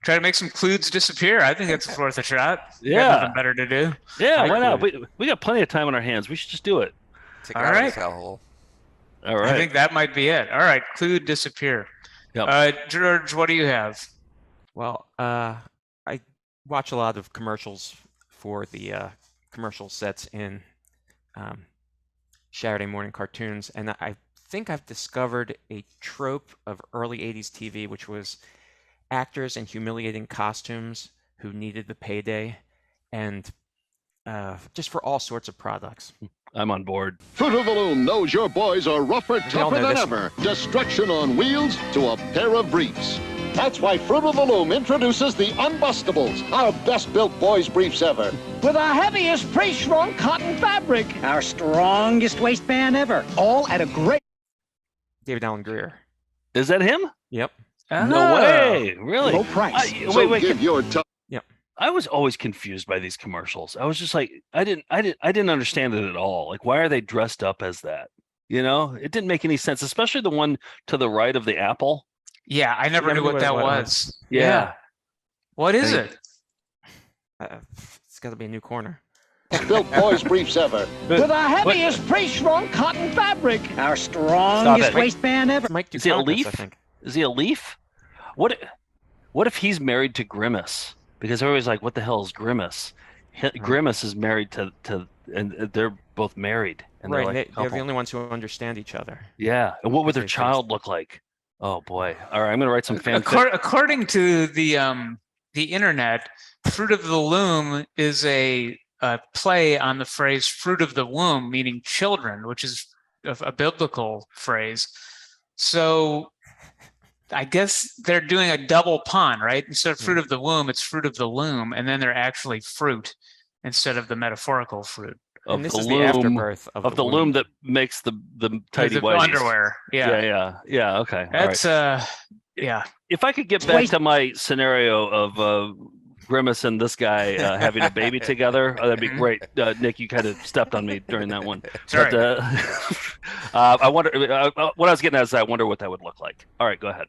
[SPEAKER 2] Try to make some clouds disappear. I think it's worth a shot.
[SPEAKER 3] Yeah.
[SPEAKER 2] Got nothing better to do.
[SPEAKER 3] Yeah, why not? We got plenty of time on our hands. We should just do it.
[SPEAKER 4] Take it out of this hellhole.
[SPEAKER 3] All right.
[SPEAKER 2] I think that might be it. All right, cloud disappear.
[SPEAKER 3] Yep.
[SPEAKER 2] George, what do you have?
[SPEAKER 5] Well, I watch a lot of commercials for the commercial sets in Saturday morning cartoons, and I think I've discovered a trope of early 80s TV, which was actors in humiliating costumes who needed the payday, and just for all sorts of products.
[SPEAKER 3] I'm on board.
[SPEAKER 6] Fruit of the Loom knows your boys are rougher, tougher than ever. Destruction on wheels to a pair of briefs. That's why Fruit of the Loom introduces the Unbustables, our best-built boys' briefs ever.
[SPEAKER 22] With our heaviest pre-shrunk cotton fabric. Our strongest waistband ever. All at a great...
[SPEAKER 5] David Allen Greer.
[SPEAKER 3] Is that him?
[SPEAKER 5] Yep.
[SPEAKER 3] No way. Really?
[SPEAKER 6] Low price.
[SPEAKER 3] Wait.
[SPEAKER 6] Give your
[SPEAKER 5] Yep.
[SPEAKER 3] I was always confused by these commercials. I was just like, I didn't understand it at all. Like, why are they dressed up as that? It didn't make any sense, especially the one to the right of the apple.
[SPEAKER 2] Yeah, I never knew what that was.
[SPEAKER 3] Yeah.
[SPEAKER 2] What is it?
[SPEAKER 5] It's got to be a new corner.
[SPEAKER 6] Built boys' briefs ever.
[SPEAKER 22] With our heaviest pre-shrunk cotton fabric. Our strongest waistband ever.
[SPEAKER 3] Is he a leaf? Is he a leaf? What if he's married to Grimace? Because everybody's like, what the hell is Grimace? Grimace is married to and they're both married. And
[SPEAKER 5] Right, they're the only ones who understand each other.
[SPEAKER 3] Yeah. And what would their child look like? Oh boy! All right, I'm gonna write some fanfic.
[SPEAKER 2] According to the internet, "Fruit of the Loom" is a play on the phrase "fruit of the womb," meaning children, which is a biblical phrase. So, I guess they're doing a double pun, right? Instead of "fruit of the womb," it's "fruit of the loom," and then they're actually fruit instead of the metaphorical fruit.
[SPEAKER 5] And this is the afterbirth
[SPEAKER 3] of the loom that makes the tidy whities.
[SPEAKER 2] Underwear. Yeah.
[SPEAKER 3] Okay.
[SPEAKER 2] That's yeah.
[SPEAKER 3] If I could get back to my scenario of Grimace and this guy having a baby together, that'd be great. Nick, you kind of stepped on me during that one.
[SPEAKER 2] Sorry.
[SPEAKER 3] But I wonder. What I was getting at is I wonder what that would look like. All right, go ahead.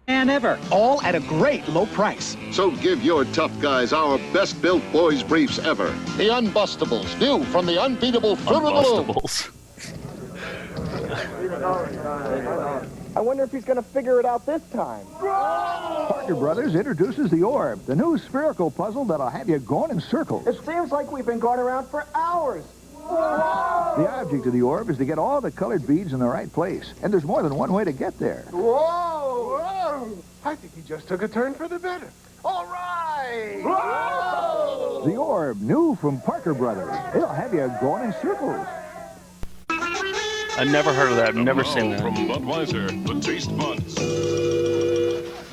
[SPEAKER 22] And ever, all at a great low price.
[SPEAKER 6] So give your tough guys our best-built boys' briefs ever. The Unbustables, new from the unbeatable Fruit of the Loom.
[SPEAKER 23] I wonder if he's going to figure it out this time.
[SPEAKER 18] Parker Brothers introduces the Orb, the new spherical puzzle that'll have you going in circles.
[SPEAKER 23] It seems like we've been going around for hours.
[SPEAKER 18] The object of the orb is to get all the colored beads in the right place, and there's more than one way to get there.
[SPEAKER 23] Whoa! I think he just took a turn for the better. All right! Whoa!
[SPEAKER 18] The Orb, new from Parker Brothers. It'll have you going in circles.
[SPEAKER 3] I never heard of that. I've never seen that.
[SPEAKER 24] From Budweiser, the Taste Buds.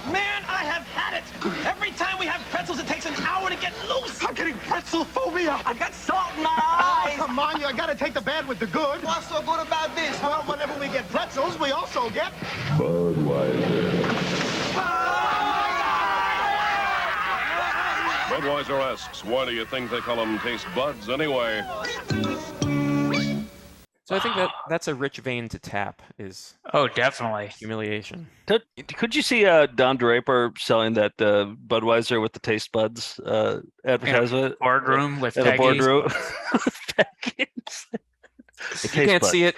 [SPEAKER 22] Man, I have had it. Every time we have pretzels, it takes an hour to get loose.
[SPEAKER 23] I'm getting pretzel phobia.
[SPEAKER 22] I got salt in my eyes.
[SPEAKER 23] Come on, you gotta take the bad with the good. What's so good about this? Well, whenever we get pretzels, we also get
[SPEAKER 24] Budweiser. Budweiser asks, why do you think they call them taste buds anyway?
[SPEAKER 5] So I think that's a rich vein to tap. Is
[SPEAKER 2] definitely
[SPEAKER 5] humiliation.
[SPEAKER 3] Could you see Don Draper selling that Budweiser with the taste buds advertisement?
[SPEAKER 2] In a boardroom with
[SPEAKER 3] in a boardroom.
[SPEAKER 5] If you can't see it,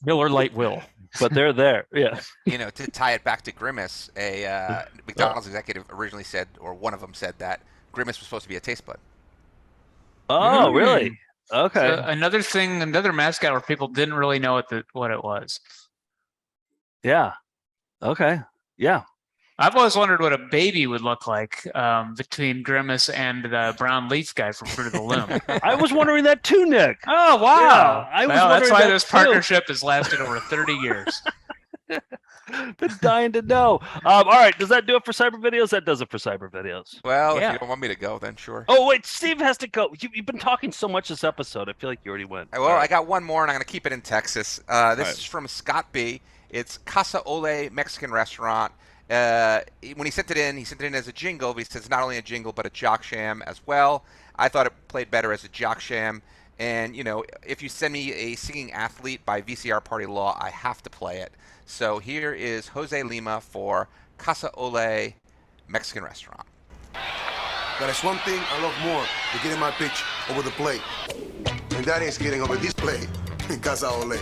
[SPEAKER 5] Miller Lite will.
[SPEAKER 3] But they're there, yeah.
[SPEAKER 4] To tie it back to Grimace, a McDonald's executive originally said, or one of them said that Grimace was supposed to be a taste bud.
[SPEAKER 3] Oh, really? Okay.
[SPEAKER 2] So another mascot where people didn't really know what it was.
[SPEAKER 3] Yeah. Okay. Yeah.
[SPEAKER 2] I've always wondered what a baby would look like between Grimace and the brown leaf guy from Fruit of the Loom.
[SPEAKER 3] I was wondering that too, Nick.
[SPEAKER 2] Oh, wow.
[SPEAKER 3] Yeah,
[SPEAKER 2] That's why this
[SPEAKER 3] too.
[SPEAKER 2] partnership has lasted over 30 years.
[SPEAKER 3] Been dying to know. All right. Does that do it for cyber videos? That does it for cyber videos.
[SPEAKER 4] Well, if you don't want me to go, then sure.
[SPEAKER 3] Oh, wait. Steve has to go. You've been talking so much this episode. I feel like you already went.
[SPEAKER 4] Well, I got one more, and I'm going to keep it in Texas. This is from Scott B. It's Casa Ole Mexican restaurant. When he sent it in as a jingle, but he says not only a jingle, but a jock sham as well. I thought it played better as a jock sham. And, if you send me a singing athlete by VCR Party Law, I have to play it. So here is Jose Lima for Casa Ole Mexican restaurant.
[SPEAKER 7] But there's one thing I love more than getting my pitch over the plate. And that is getting over this plate in Casa Ole.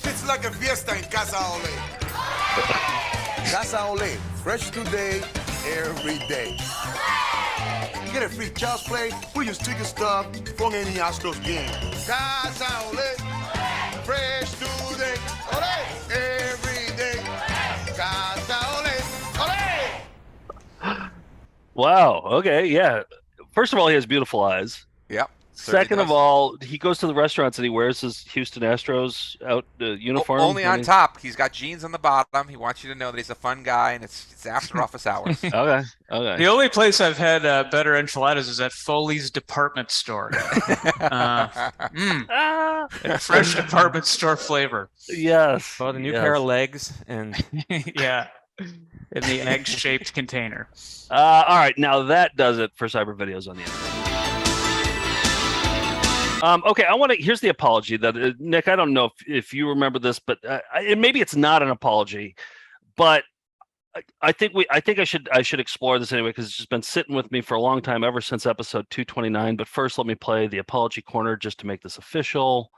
[SPEAKER 7] It's like a fiesta in Casa Ole. Casa Ole, fresh today, every day. You get a free child's play with your sticker stuff from any Astros game. Casa Ole, fresh today, ole, every day. Casa Ole, ole.
[SPEAKER 3] Wow. Okay. Yeah. First of all, he has beautiful eyes.
[SPEAKER 4] Yep.
[SPEAKER 3] Second of all, he goes to the restaurants and he wears his Houston Astros uniform.
[SPEAKER 4] Only on top. He's got jeans on the bottom. He wants you to know that he's a fun guy, and it's after office hours.
[SPEAKER 3] Okay.
[SPEAKER 2] The only place I've had better enchiladas is at Foley's department store. Fresh department store flavor.
[SPEAKER 3] Yes.
[SPEAKER 5] Well, the new pair of legs and
[SPEAKER 2] yeah, in the egg-shaped container.
[SPEAKER 3] All right, now that does it for cyber videos on the internet. Okay, here's the apology that Nick, I don't know if you remember this, but maybe it's not an apology, but I think I should explore this anyway, because it's just been sitting with me for a long time, ever since episode 229. But first, let me play the apology corner just to make this official.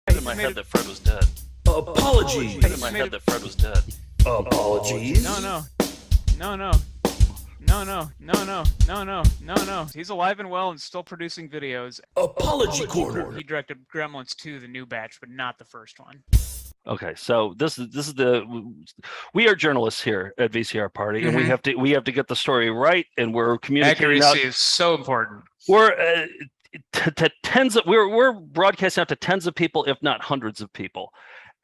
[SPEAKER 3] In my head that Fred was dead.
[SPEAKER 1] Apologies.
[SPEAKER 3] In my head that Fred was dead.
[SPEAKER 1] Apologies.
[SPEAKER 2] No. He's alive and well and still producing videos.
[SPEAKER 1] Apology corner.
[SPEAKER 2] He directed Gremlins 2, the new batch, but not the first one.
[SPEAKER 3] Okay, so this is we are journalists here at VCR Party, and we have to get the story right, and we're communicating.
[SPEAKER 2] Accuracy is so important.
[SPEAKER 3] We're we're broadcasting out to tens of people, if not hundreds of people,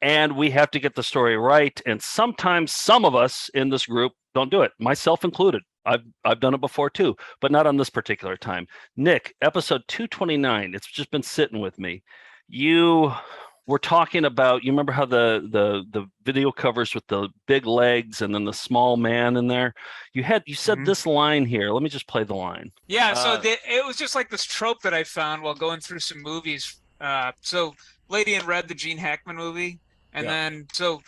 [SPEAKER 3] and we have to get the story right. And sometimes some of us in this group don't do it, myself included. I've done it before too, but not on this particular time. Nick, episode 229. It's just been sitting with me. You were talking about. You remember how the video covers with the big legs and then the small man in there. You said this line here. Let me just play the line.
[SPEAKER 2] Yeah. So it was just like this trope that I found while going through some movies. So Lady in Red, the Gene Hackman movie, and then
[SPEAKER 3] So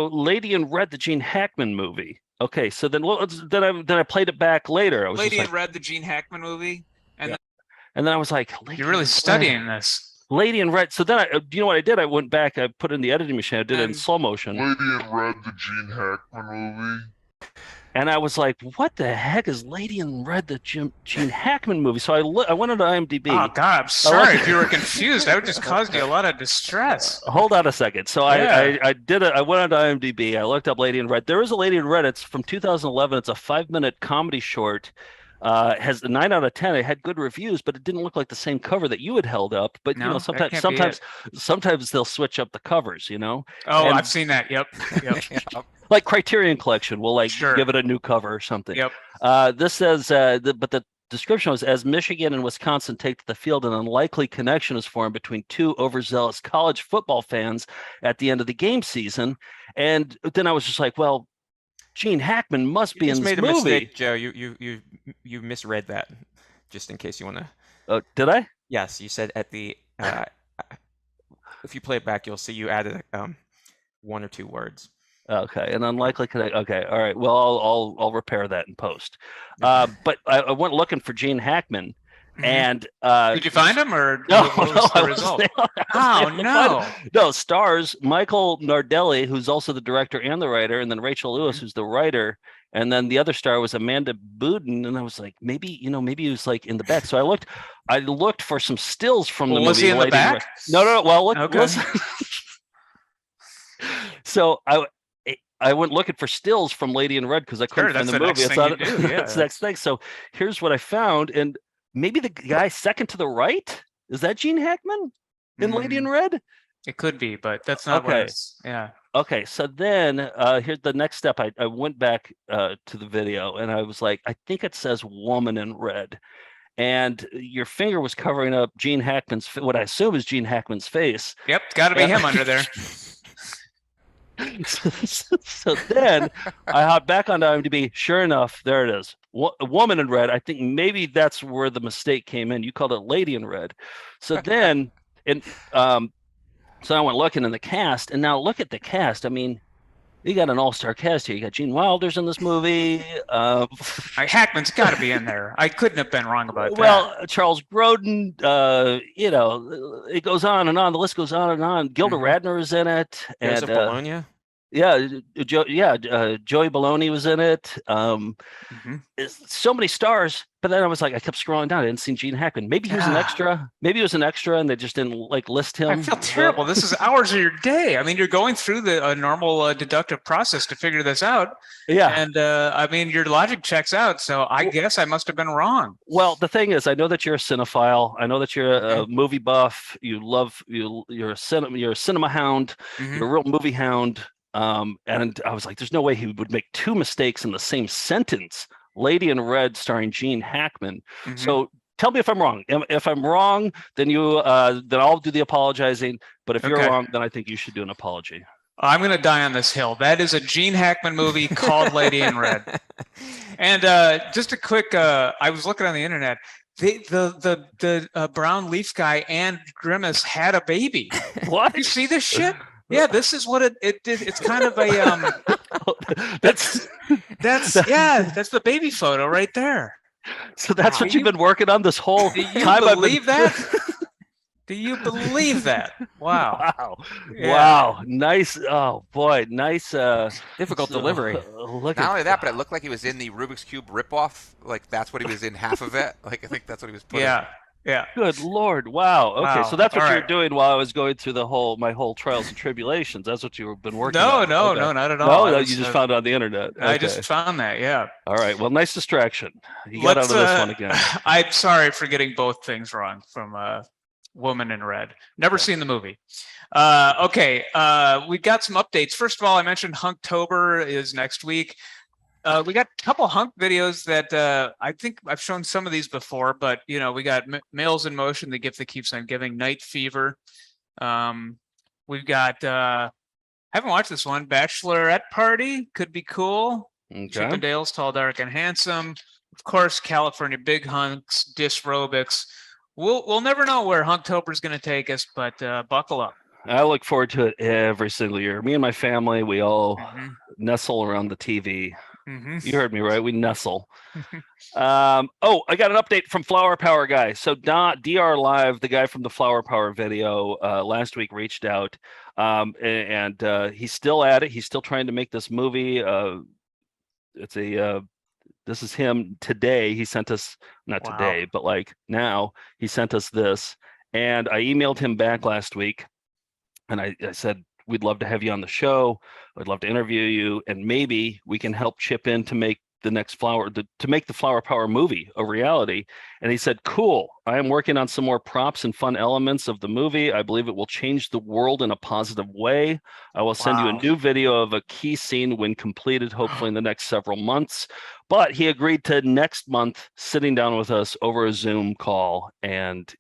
[SPEAKER 3] Lady in Red, the Gene Hackman movie. Okay, so then I played it back later. I was
[SPEAKER 2] Lady
[SPEAKER 3] just
[SPEAKER 2] in Red, the Gene Hackman movie, and
[SPEAKER 3] then I was like,
[SPEAKER 2] you're really studying this.
[SPEAKER 3] Lady in Red. So then do you know what I did? I went back. I put it in the editing machine. I did it in slow motion.
[SPEAKER 21] Lady in Red, the Gene Hackman movie.
[SPEAKER 3] And I was like, what the heck is Lady in Red, the Gene Hackman movie? So I went onto IMDb.
[SPEAKER 2] Oh, God, I'm sorry if you were confused. That would just cause you a lot of distress.
[SPEAKER 3] Hold on a second. So I went onto IMDb. I looked up Lady in Red. There is a Lady in Red. It's from 2011. It's a 5-minute comedy short. Has a 9 out of 10. It had good reviews, but it didn't look like the same cover that you had held up. But sometimes they'll switch up the covers,
[SPEAKER 2] Oh, I've seen that. Yep.
[SPEAKER 3] Like Criterion Collection will give it a new cover or something.
[SPEAKER 2] Yep.
[SPEAKER 3] This says, but the description was, as Michigan and Wisconsin take to the field, an unlikely connection is formed between two overzealous college football fans at the end of the game season. And then I was just like, well, Gene Hackman must be in this movie.
[SPEAKER 5] You just made a mistake, Joe. You misread that. Just in case you want to.
[SPEAKER 3] Oh, did I?
[SPEAKER 5] Yes, you said at the. If you play it back, you'll see you added 1 or 2 words.
[SPEAKER 3] Okay, an unlikely connection. Okay, all right. Well, I'll repair that in post. But I went looking for Gene Hackman, and
[SPEAKER 2] did you find him, or
[SPEAKER 3] no?
[SPEAKER 2] What was the result?
[SPEAKER 3] No. Stars Michael Nardelli, who's also the director and the writer, and then Rachel Lewis, who's the writer, and then the other star was Amanda Boudin, and I was like, maybe he was like in the back. So I looked for some stills from the movie.
[SPEAKER 2] Was he in the back?
[SPEAKER 3] No. Well, look.
[SPEAKER 2] Okay.
[SPEAKER 3] Listen. So I went looking for stills from Lady in Red because I couldn't find the movie.
[SPEAKER 2] Next thing you do. Yeah,
[SPEAKER 3] that's the next thing. So here's what I found, and maybe the guy second to the right, is that Gene Hackman in Lady in Red?
[SPEAKER 2] It could be, but that's not what it's, yeah.
[SPEAKER 3] Okay, so then here's the next step. I went back to the video and I was like, I think it says Woman in Red. And your finger was covering up Gene Hackman's, what I assume is Gene Hackman's face.
[SPEAKER 2] Yep, got to be him under there.
[SPEAKER 3] So then I hopped back on IMDb. Sure enough, there it is. Woman in Red. I think maybe that's where the mistake came in. You called it Lady in Red. So then, so I went looking in the cast, and now look at the cast. I mean, you got an all-star cast here. You got Gene Wilder's in this movie.
[SPEAKER 2] Hackman's got to be in there. I couldn't have been wrong about that.
[SPEAKER 3] Well, Charles Grodin, it goes on and on. The list goes on and on. Gilda Radner is in it.
[SPEAKER 5] Joseph Bologna?
[SPEAKER 3] Yeah, Joey Baloney was in it. So many stars, but then I was like, I kept scrolling down. I didn't see Gene Hackman. Maybe he was an extra. Maybe he was an extra, and they just didn't list him.
[SPEAKER 2] I feel terrible. This is hours of your day. I mean, you're going through the normal deductive process to figure this out.
[SPEAKER 3] Yeah,
[SPEAKER 2] and I mean, your logic checks out. So I guess I must have been wrong.
[SPEAKER 3] Well, the thing is, I know that you're a cinephile. I know that you're a movie you're a cinema hound. You're a real movie hound. And I was like, there's no way he would make two mistakes in the same sentence. Lady in Red starring Gene Hackman. So tell me if I'm wrong. If I'm wrong, then then I'll do the apologizing. But if you're wrong, then I think you should do an apology.
[SPEAKER 2] I'm going to die on this hill. That is a Gene Hackman movie called Lady in Red. And just a quick, I was looking on the internet. The brown leaf guy and Grimace had a baby.
[SPEAKER 3] What?
[SPEAKER 2] You see this shit? Yeah, this is what it did. It's kind of a that's the baby photo right there.
[SPEAKER 3] So that's what you've been working on this whole time.
[SPEAKER 2] Do you believe that? Do you believe that? Wow.
[SPEAKER 3] Wow. Nice. Oh boy. Nice.
[SPEAKER 5] Difficult delivery.
[SPEAKER 4] Not only that, but it looked like he was in the Rubik's Cube ripoff. Like that's what he was in half of it. Like I think that's what he was putting.
[SPEAKER 2] Yeah.
[SPEAKER 3] Good Lord. Wow. Okay. So that's what you were doing while I was going through my whole trials and tribulations. That's what you've been working on.
[SPEAKER 2] No, not at all.
[SPEAKER 3] No, you just found it on the internet. Okay.
[SPEAKER 2] I just found that. Yeah.
[SPEAKER 3] All right. Well, nice distraction. You got out of this one again.
[SPEAKER 2] I'm sorry for getting both things wrong from Woman in Red. Never seen the movie. Okay. We got some updates. First of all, I mentioned Hunktober is next week. We got a couple hunk videos that I think I've shown some of these before, but we got Males in Motion, the gift that keeps on giving, Night Fever. We've got I haven't watched this one, Bachelorette Party, could be cool. Chip and Dale's Tall, Dark, and Handsome. Of course, California Big Hunks, Disrobics. We'll never know where Hunktober is going to take us, but buckle up.
[SPEAKER 3] I look forward to it every single year. Me and my family, we all nestle around the TV. You heard me right. We nestle. I got an update from Flower Power guy. So DR Live, the guy from the Flower Power video, last week reached out, and he's still at it. He's still trying to make this movie. This is him today. He sent us today, but like now he sent us this, and I emailed him back last week, and I said, we'd love to have you on the show. I'd love to interview you, and maybe we can help chip in to make the next to make the Flower Power movie a reality. And he said, cool, I am working on some more props and fun elements of the movie. I believe it will change the world in a positive way. I will send you a new video of a key scene when completed, hopefully in the next several months. But he agreed to next month sitting down with us over a Zoom call and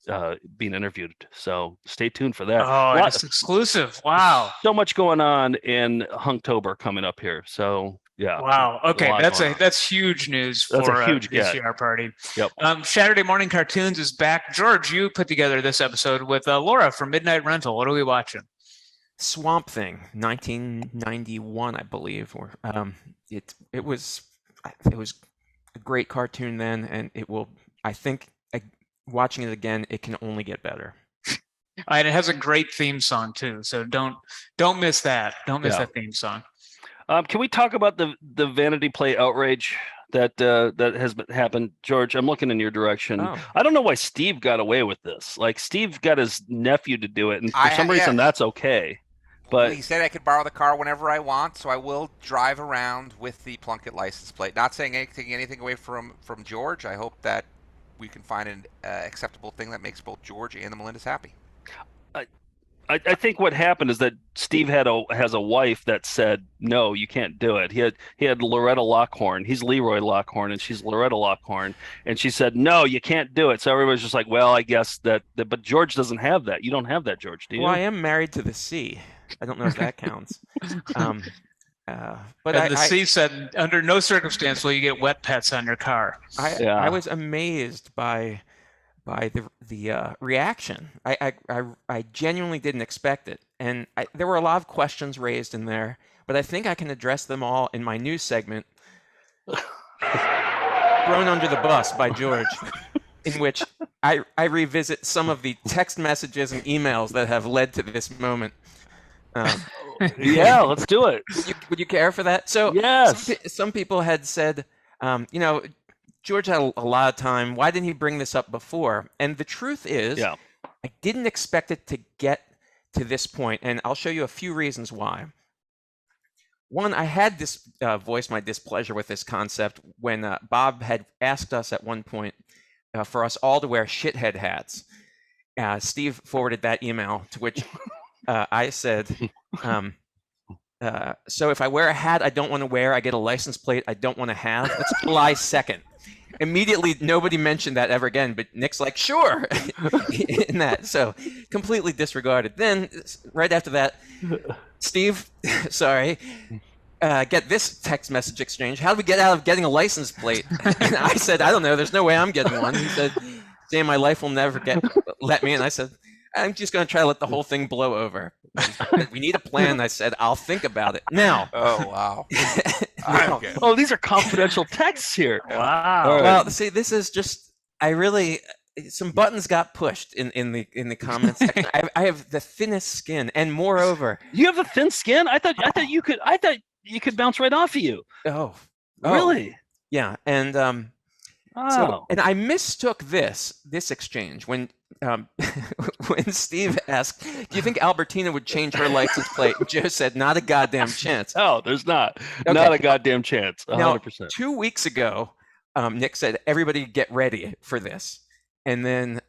[SPEAKER 3] being interviewed. So stay tuned for that.
[SPEAKER 2] Oh, it's exclusive. Wow.
[SPEAKER 3] So much going on in Hunktober coming up here. So yeah.
[SPEAKER 2] Wow. Okay. That's huge news for VCR Party.
[SPEAKER 3] Yep.
[SPEAKER 2] Saturday Morning Cartoons is back. George, you put together this episode with Laura from Midnight Rental. What are we watching?
[SPEAKER 5] Swamp Thing, 1991, I believe. Or it was a great cartoon then, and it will. I think watching it again, it can only get better.
[SPEAKER 2] And it has a great theme song too. So don't miss that. Don't miss that theme song.
[SPEAKER 3] Can we talk about the Vanity Play outrage that has happened, George? I'm looking in your direction. I don't know why Steve got away with this. Like Steve got his nephew to do it, and for some reason that's okay. But
[SPEAKER 4] he said I could borrow the car whenever I want, so I will drive around with the Plunkett license plate. Not saying anything away from George. I hope that we can find an acceptable thing that makes both George and the Melindas happy.
[SPEAKER 3] I think what happened is that Steve has a wife that said no, you can't do it. He had Loretta Lockhorn. He's Leroy Lockhorn, and she's Loretta Lockhorn, and she said no, you can't do it. So everybody's just like, well, I guess that. But George doesn't have that. You don't have that, George, do you?
[SPEAKER 5] Well, I am married to the sea. I don't know if that counts. But
[SPEAKER 2] the sea said under no circumstance will you get wet pets on your car.
[SPEAKER 5] I was amazed by the reaction. I genuinely didn't expect it, and there were a lot of questions raised in there, but I think I can address them all in my news segment, thrown under the bus by George, in which I revisit some of the text messages and emails that have led to this moment.
[SPEAKER 3] Yeah, let's do it.
[SPEAKER 5] Would you care for that? So
[SPEAKER 3] yes,
[SPEAKER 5] some people had said, George had a lot of time. Why didn't he bring this up before? And the truth is, I didn't expect it to get to this point, and I'll show you a few reasons why. One, I had voiced my displeasure with this concept when Bob had asked us at one point for us all to wear shithead hats. Steve forwarded that email, to which I said, so if I wear a hat I don't want to wear, I get a license plate I don't want to have. That's July 2nd. Immediately, nobody mentioned that ever again, but Nick's like, sure, in that. So completely disregarded. Then, right after that, Steve, sorry, get this text message exchange. How do we get out of getting a license plate? And I said, I don't know. There's no way I'm getting one. He said, Sam, my life will never let me. And I said, I'm just going to try to let the whole thing blow over. We need a plan. I said, I'll think about it. Now.
[SPEAKER 4] Oh, wow.
[SPEAKER 3] Oh, these are confidential texts here. Wow.
[SPEAKER 5] Right. Well, see, this is just, some buttons got pushed in the comments section. I have the thinnest skin, and moreover.
[SPEAKER 3] You have a thin skin? I thought you could bounce right off of you.
[SPEAKER 5] Oh.
[SPEAKER 3] Really?
[SPEAKER 5] Yeah. And, so, and I mistook this exchange when Steve asked, do you think Albertina would change her license plate? And Joe said, not a goddamn chance.
[SPEAKER 3] Oh, there's not. Okay. Not a goddamn chance. 100%.
[SPEAKER 5] Now, 2 weeks ago, Nick said, everybody get ready for this. And then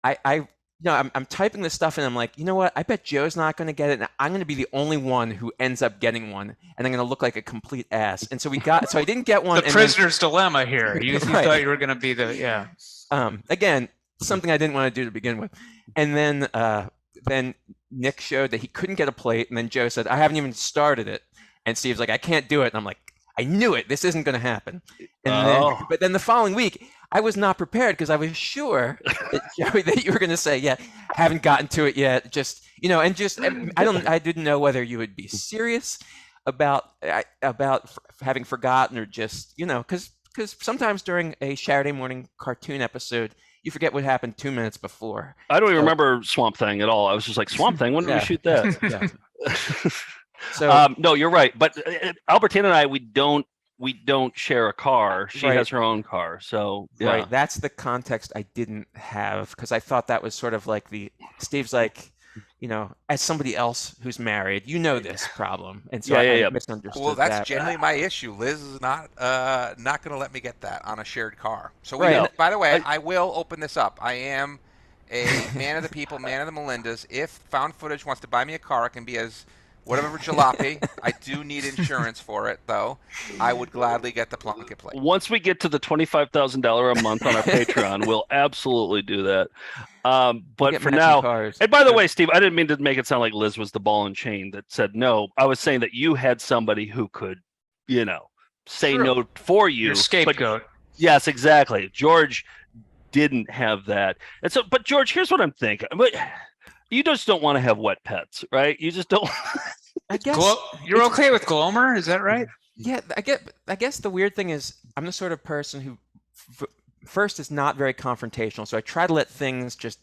[SPEAKER 5] I'm typing this stuff and I'm like, you know what? I bet Joe's not going to get it. And I'm going to be the only one who ends up getting one. And I'm going to look like a complete ass. And so I didn't get one.
[SPEAKER 2] The prisoner's dilemma here. You thought you were going to be
[SPEAKER 5] again, something I didn't want to do to begin with. And then Nick showed that he couldn't get a plate. And then Joe said, I haven't even started it. And Steve's like, I can't do it. And I'm like, I knew it. This isn't going to happen. But then the following week, I was not prepared because I was sure that you were going to say, yeah, haven't gotten to it yet. I didn't know whether you would be serious about having forgotten or just, because sometimes during a Saturday morning cartoon episode, you forget what happened 2 minutes before.
[SPEAKER 3] I don't even remember Swamp Thing at all. I was just like, Swamp Thing, when did we shoot that?
[SPEAKER 5] So
[SPEAKER 3] no, you're right. But Albertina and I, we don't share a car. She has her own car. So
[SPEAKER 5] right, that's the context I didn't have because I thought that was sort of like Steve's like, as somebody else who's married, this problem, and so I misunderstood.
[SPEAKER 4] Well, that's generally my issue. Liz is not going to let me get that on a shared car. So by the way, I will open this up. I am a man of the people, man of the Melindas. If Found Footage wants to buy me a car, it can be as whatever jalopy. I do need insurance for it, though. I would gladly get the Plunkett plate.
[SPEAKER 3] Once we get to the $25,000 a month on our Patreon, we'll absolutely do that. But for now, and by the way, Steve, I didn't mean to make it sound like Liz was the ball and chain that said no. I was saying that you had somebody who could, say no for you.
[SPEAKER 2] Your scapegoat.
[SPEAKER 3] Yes, exactly. George didn't have that. And so, but George, here's what I'm thinking. You just don't want to have wet pets, right? You just don't.
[SPEAKER 5] I guess
[SPEAKER 2] you're okay with Glomer, is that right?
[SPEAKER 5] Yeah, I guess the weird thing is I'm the sort of person who first is not very confrontational, so I try to let things just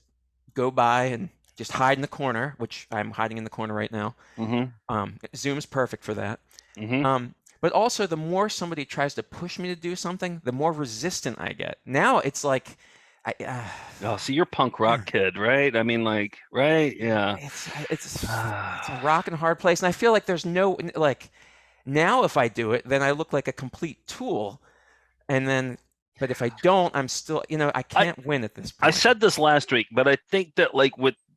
[SPEAKER 5] go by and just hide in the corner, which I'm hiding in the corner right now.
[SPEAKER 3] Mm-hmm.
[SPEAKER 5] Zoom's perfect for that.
[SPEAKER 3] Mm-hmm.
[SPEAKER 5] But also, the more somebody tries to push me to do something, the more resistant I get. Now it's like
[SPEAKER 3] Oh, so you're punk rock kid, right? I mean, like, right? Yeah.
[SPEAKER 5] It's a rock and hard place, and I feel like there's no like. Now, if I do it, then I look like a complete tool, and then. But if I don't, I'm still, I can't win at this point.
[SPEAKER 3] I said this last week, but I think that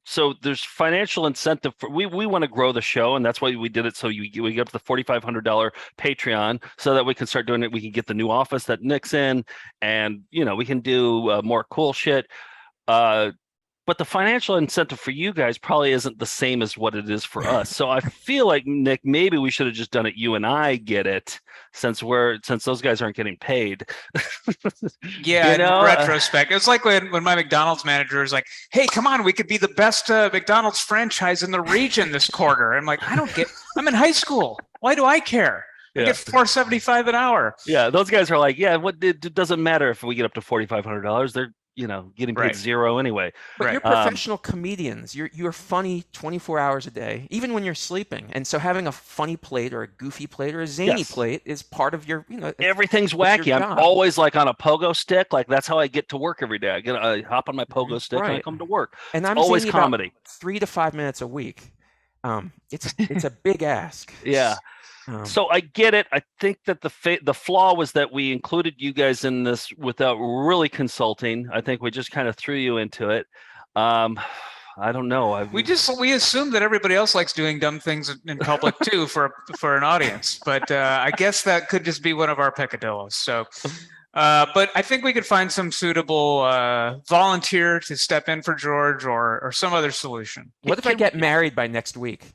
[SPEAKER 3] so there's financial incentive for we want to grow the show, and that's why we did it. So we get up to the $4,500 Patreon so that we can start doing it. We can get the new office that Nick's in, and we can do more cool shit. But the financial incentive for you guys probably isn't the same as what it is for us. So I feel like, Nick, maybe we should have just done it. You and I get it since those guys aren't getting paid.
[SPEAKER 2] Yeah, in retrospect, it's like when my McDonald's manager is like, "Hey, come on, we could be the best McDonald's franchise in the region this quarter." I'm like, I'm in high school. Why do I care? I get $4.75 an hour.
[SPEAKER 3] Yeah, those guys are like, it doesn't matter if we get up to $4,500. They're getting paid zero anyway.
[SPEAKER 5] But you're professional comedians. You're funny 24 hours a day, even when you're sleeping. And so having a funny plate or a goofy plate or a zany plate is part of your,
[SPEAKER 3] everything's wacky. I'm always like on a pogo stick. Like that's how I get to work every day. I hop on my pogo stick and I come to work.
[SPEAKER 5] And I'm
[SPEAKER 3] always comedy.
[SPEAKER 5] About 3 to 5 minutes a week. It's a big ask.
[SPEAKER 3] Yeah. So I get it. I think that the flaw was that we included you guys in this without really consulting. I think we just kind of threw you into it. I don't know.
[SPEAKER 2] We assume that everybody else likes doing dumb things in public too for an audience. But I guess that could just be one of our peccadillos. So, but I think we could find some suitable volunteer to step in for George or some other solution.
[SPEAKER 5] What if I get married by next week?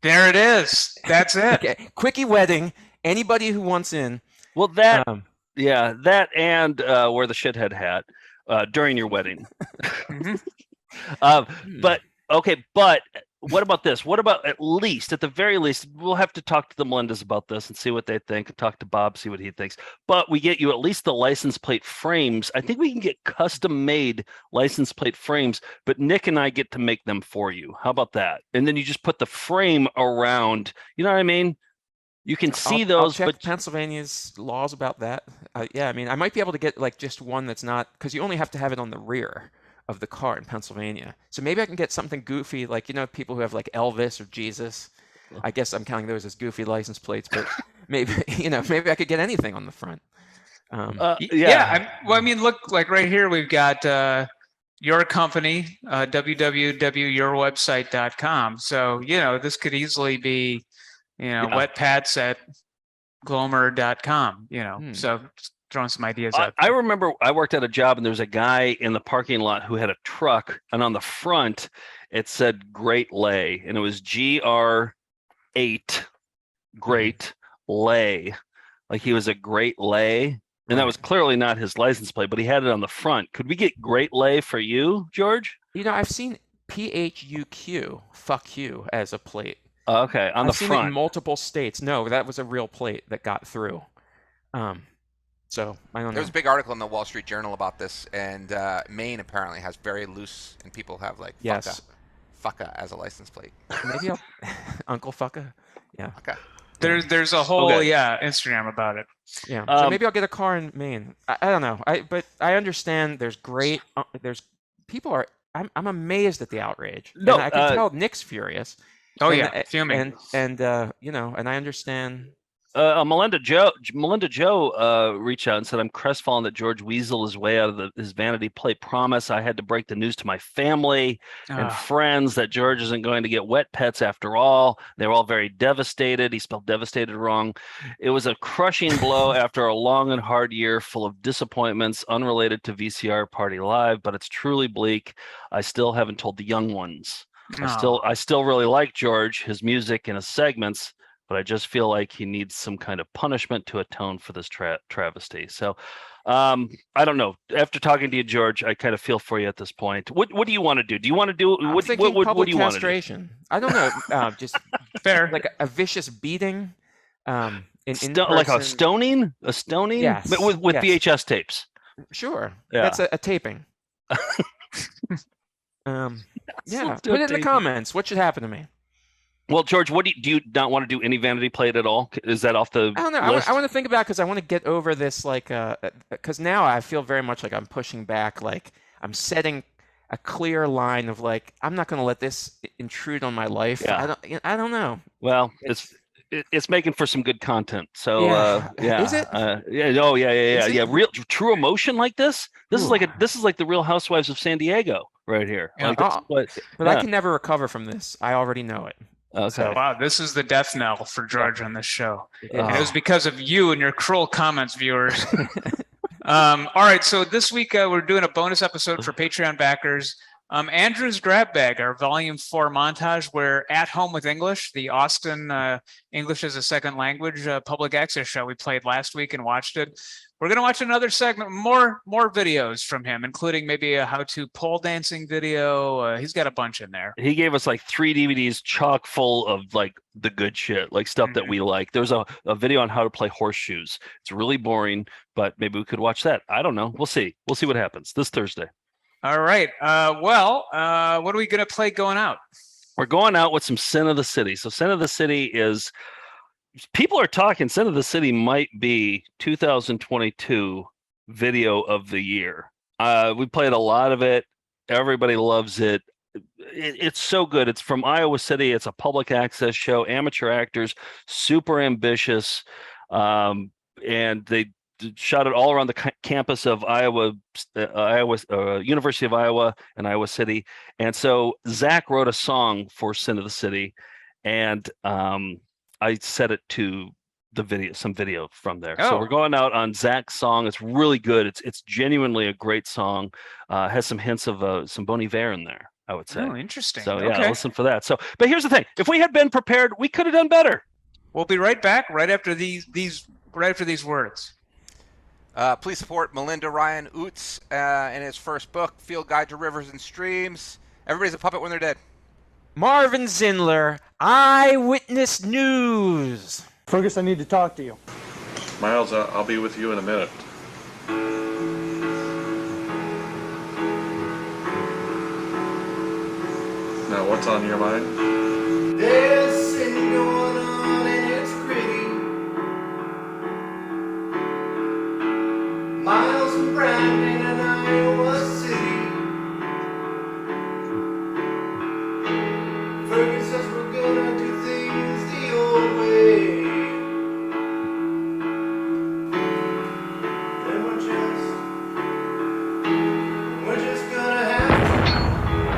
[SPEAKER 2] There it is. That's it.
[SPEAKER 5] Okay. Quickie wedding. Anybody who wants in.
[SPEAKER 3] Well, that and wear the shithead hat during your wedding. But what about this? What about at the very least, we'll have to talk to the Melindas about this and see what they think, and talk to Bob, see what he thinks. But we get you at least the license plate frames. I think we can get custom made license plate frames, but Nick and I get to make them for you. How about that? And then you just put the frame around, you know what I mean? You can see those.
[SPEAKER 5] I'll check Pennsylvania's laws about that. I might be able to get like just one that's not, because you only have to have it on the rear of the car in Pennsylvania. So maybe I can get something goofy, like, people who have like Elvis or Jesus. I guess I'm counting those as goofy license plates, but maybe, maybe I could get anything on the front.
[SPEAKER 2] Look, like right here, we've got your company, www.yourwebsite.com. So, this could easily be, wet pats at glomer.com, so just throwing some ideas out.
[SPEAKER 3] I remember I worked at a job and there was a guy in the parking lot who had a truck, and on the front it said Great Lay, and it was GR8 Great Lay, like he was a Great Lay, and that was clearly not his license plate, but he had it on the front. Could we get Great Lay for you, George?
[SPEAKER 5] I've seen PHUQ, fuck you, as a plate.
[SPEAKER 3] Okay, on the
[SPEAKER 5] front. I've seen it in multiple states. No, that was a real plate that got through. So I don't know.
[SPEAKER 4] There was a big article in the Wall Street Journal about this, and Maine apparently has very loose, and people have like fucka as a license plate.
[SPEAKER 5] Maybe Uncle Fucka. Yeah.
[SPEAKER 4] Okay.
[SPEAKER 2] There's a whole Instagram about it.
[SPEAKER 5] Yeah. So maybe I'll get a car in Maine. I don't know. But I understand. There's people are. I'm amazed at the outrage.
[SPEAKER 3] No,
[SPEAKER 5] and I can tell Nick's furious.
[SPEAKER 2] Oh yeah, fuming.
[SPEAKER 5] And and I understand.
[SPEAKER 3] Melinda Joe reached out and said, "I'm crestfallen that George Weasel is way out of his Vanity plate promise. I had to break the news to my family and friends that George isn't going to get wet pets after all. They were all very devastated." He spelled devastated wrong. "It was a crushing blow after a long and hard year full of disappointments unrelated to VCR Party Live, but it's truly bleak. I still haven't told the young ones. I still really like George, his music and his segments, but I just feel like he needs some kind of punishment to atone for this travesty." So I don't know. After talking to you, George, I kind of feel for you at this point. What do you want to do? Do you want to do what do you want to do?
[SPEAKER 5] I don't know. Just
[SPEAKER 2] fair,
[SPEAKER 5] like a vicious beating.
[SPEAKER 3] Like a stoning? A stoning?
[SPEAKER 5] Yes.
[SPEAKER 3] With VHS tapes.
[SPEAKER 5] Sure.
[SPEAKER 3] Yeah.
[SPEAKER 5] That's a taping. Put it in the comments. What should happen to me?
[SPEAKER 3] Well, George, what do you not want to do any Vanity Plate at all? Is that off the
[SPEAKER 5] I don't know.
[SPEAKER 3] list?
[SPEAKER 5] I want to think about it because I want to get over this, because now I feel very much like I'm pushing back, like I'm setting a clear line of like I'm not going to let this intrude on my life.
[SPEAKER 3] Yeah.
[SPEAKER 5] I don't know.
[SPEAKER 3] Well, it's making for some good content. So
[SPEAKER 5] yeah. Is it?
[SPEAKER 3] Yeah. Real true emotion like this. This is like the Real Housewives of San Diego right here.
[SPEAKER 5] Yeah.
[SPEAKER 3] Like,
[SPEAKER 5] but I can never recover from this. I already know it.
[SPEAKER 3] Okay.
[SPEAKER 5] So,
[SPEAKER 2] wow, this is the death knell for George on this show. And it was because of you and your cruel comments, viewers. All right, so this week we're doing a bonus episode for Patreon backers. Andrew's Grab Bag, our Volume 4 montage, where At Home with English, the Austin English as a Second Language public access show we played last week and watched it. We're going to watch another segment, more videos from him, including maybe a how-to pole dancing video. He's got a bunch in there.
[SPEAKER 3] He gave us like 3 DVDs chock full of like the good shit, like stuff that we like. There's a video on how to play horseshoes. It's really boring, but maybe we could watch that. I don't know. We'll see. We'll see what happens this Thursday.
[SPEAKER 2] All right. What are we going to play going out?
[SPEAKER 3] We're going out with some Sin of the City. So Sin of the City is... People are talking Sin of the City might be 2022 video of the year. We played a lot of it. Everybody loves it. It's so good. It's from Iowa City. It's a public access show. Amateur actors, super ambitious. And they shot it all around the campus of University of Iowa and Iowa City. And so Zach wrote a song for Sin of the City. And I set it to some video from there. So we're going out on Zach's song. It's really good. It's genuinely a great song. Has some hints of some Bon Iver in there, I would say.
[SPEAKER 2] Oh, interesting.
[SPEAKER 3] So listen for that. So, but here's the thing: if we had been prepared, we could have done better.
[SPEAKER 2] We'll be right back right after these words.
[SPEAKER 4] Please support Melinda Ryan Oots in his first book, Field Guide to Rivers and Streams. Everybody's a puppet when they're dead.
[SPEAKER 5] Marvin Zindler, Eyewitness News.
[SPEAKER 8] Fergus, I need to talk to you.
[SPEAKER 24] Miles, I'll be with you in a minute. Now, what's on your mind?
[SPEAKER 1] There's sin going on and it's gritty. Miles from Brandon and Iowa City. Fergus says we're gonna do things the old way. And we're just gonna have to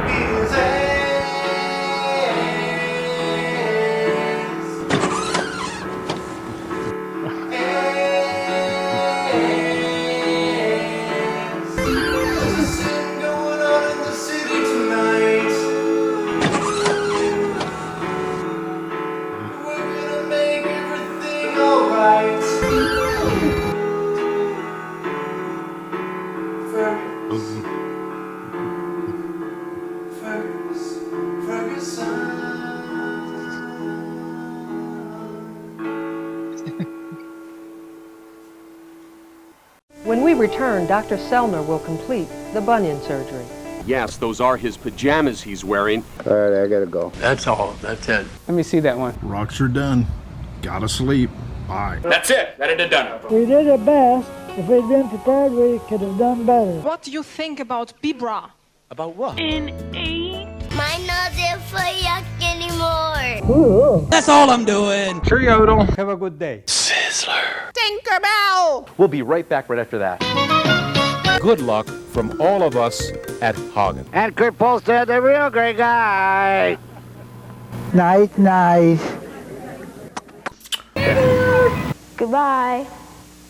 [SPEAKER 1] be his ass. There's a sin going on in the city tonight. We're gonna make everything alright. Ferguson.
[SPEAKER 9] When we return, Dr. Sellner will complete the bunion surgery.
[SPEAKER 10] Yes, those are his pajamas he's wearing.
[SPEAKER 11] All right, I gotta go.
[SPEAKER 10] That's all. That's it.
[SPEAKER 8] Let me see that one.
[SPEAKER 25] Rocks are done. Gotta sleep. Bye.
[SPEAKER 10] That's it. That it done.
[SPEAKER 26] We did our best. If we'd been prepared, we could have done better.
[SPEAKER 27] What do you think about Bibra?
[SPEAKER 10] About what?
[SPEAKER 28] Mine not there for yuck anymore.
[SPEAKER 26] Ooh.
[SPEAKER 27] That's all I'm doing.
[SPEAKER 8] Cheerio. Have a good day.
[SPEAKER 10] Sizzler.
[SPEAKER 28] Tinkerbell!
[SPEAKER 10] We'll be right back right after that. Good luck from all of us at Hagen.
[SPEAKER 11] And Kurt Polster, the real great guy.
[SPEAKER 26] Nice, nice.
[SPEAKER 28] Goodbye.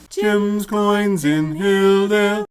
[SPEAKER 25] Jim's coins in Hilldale.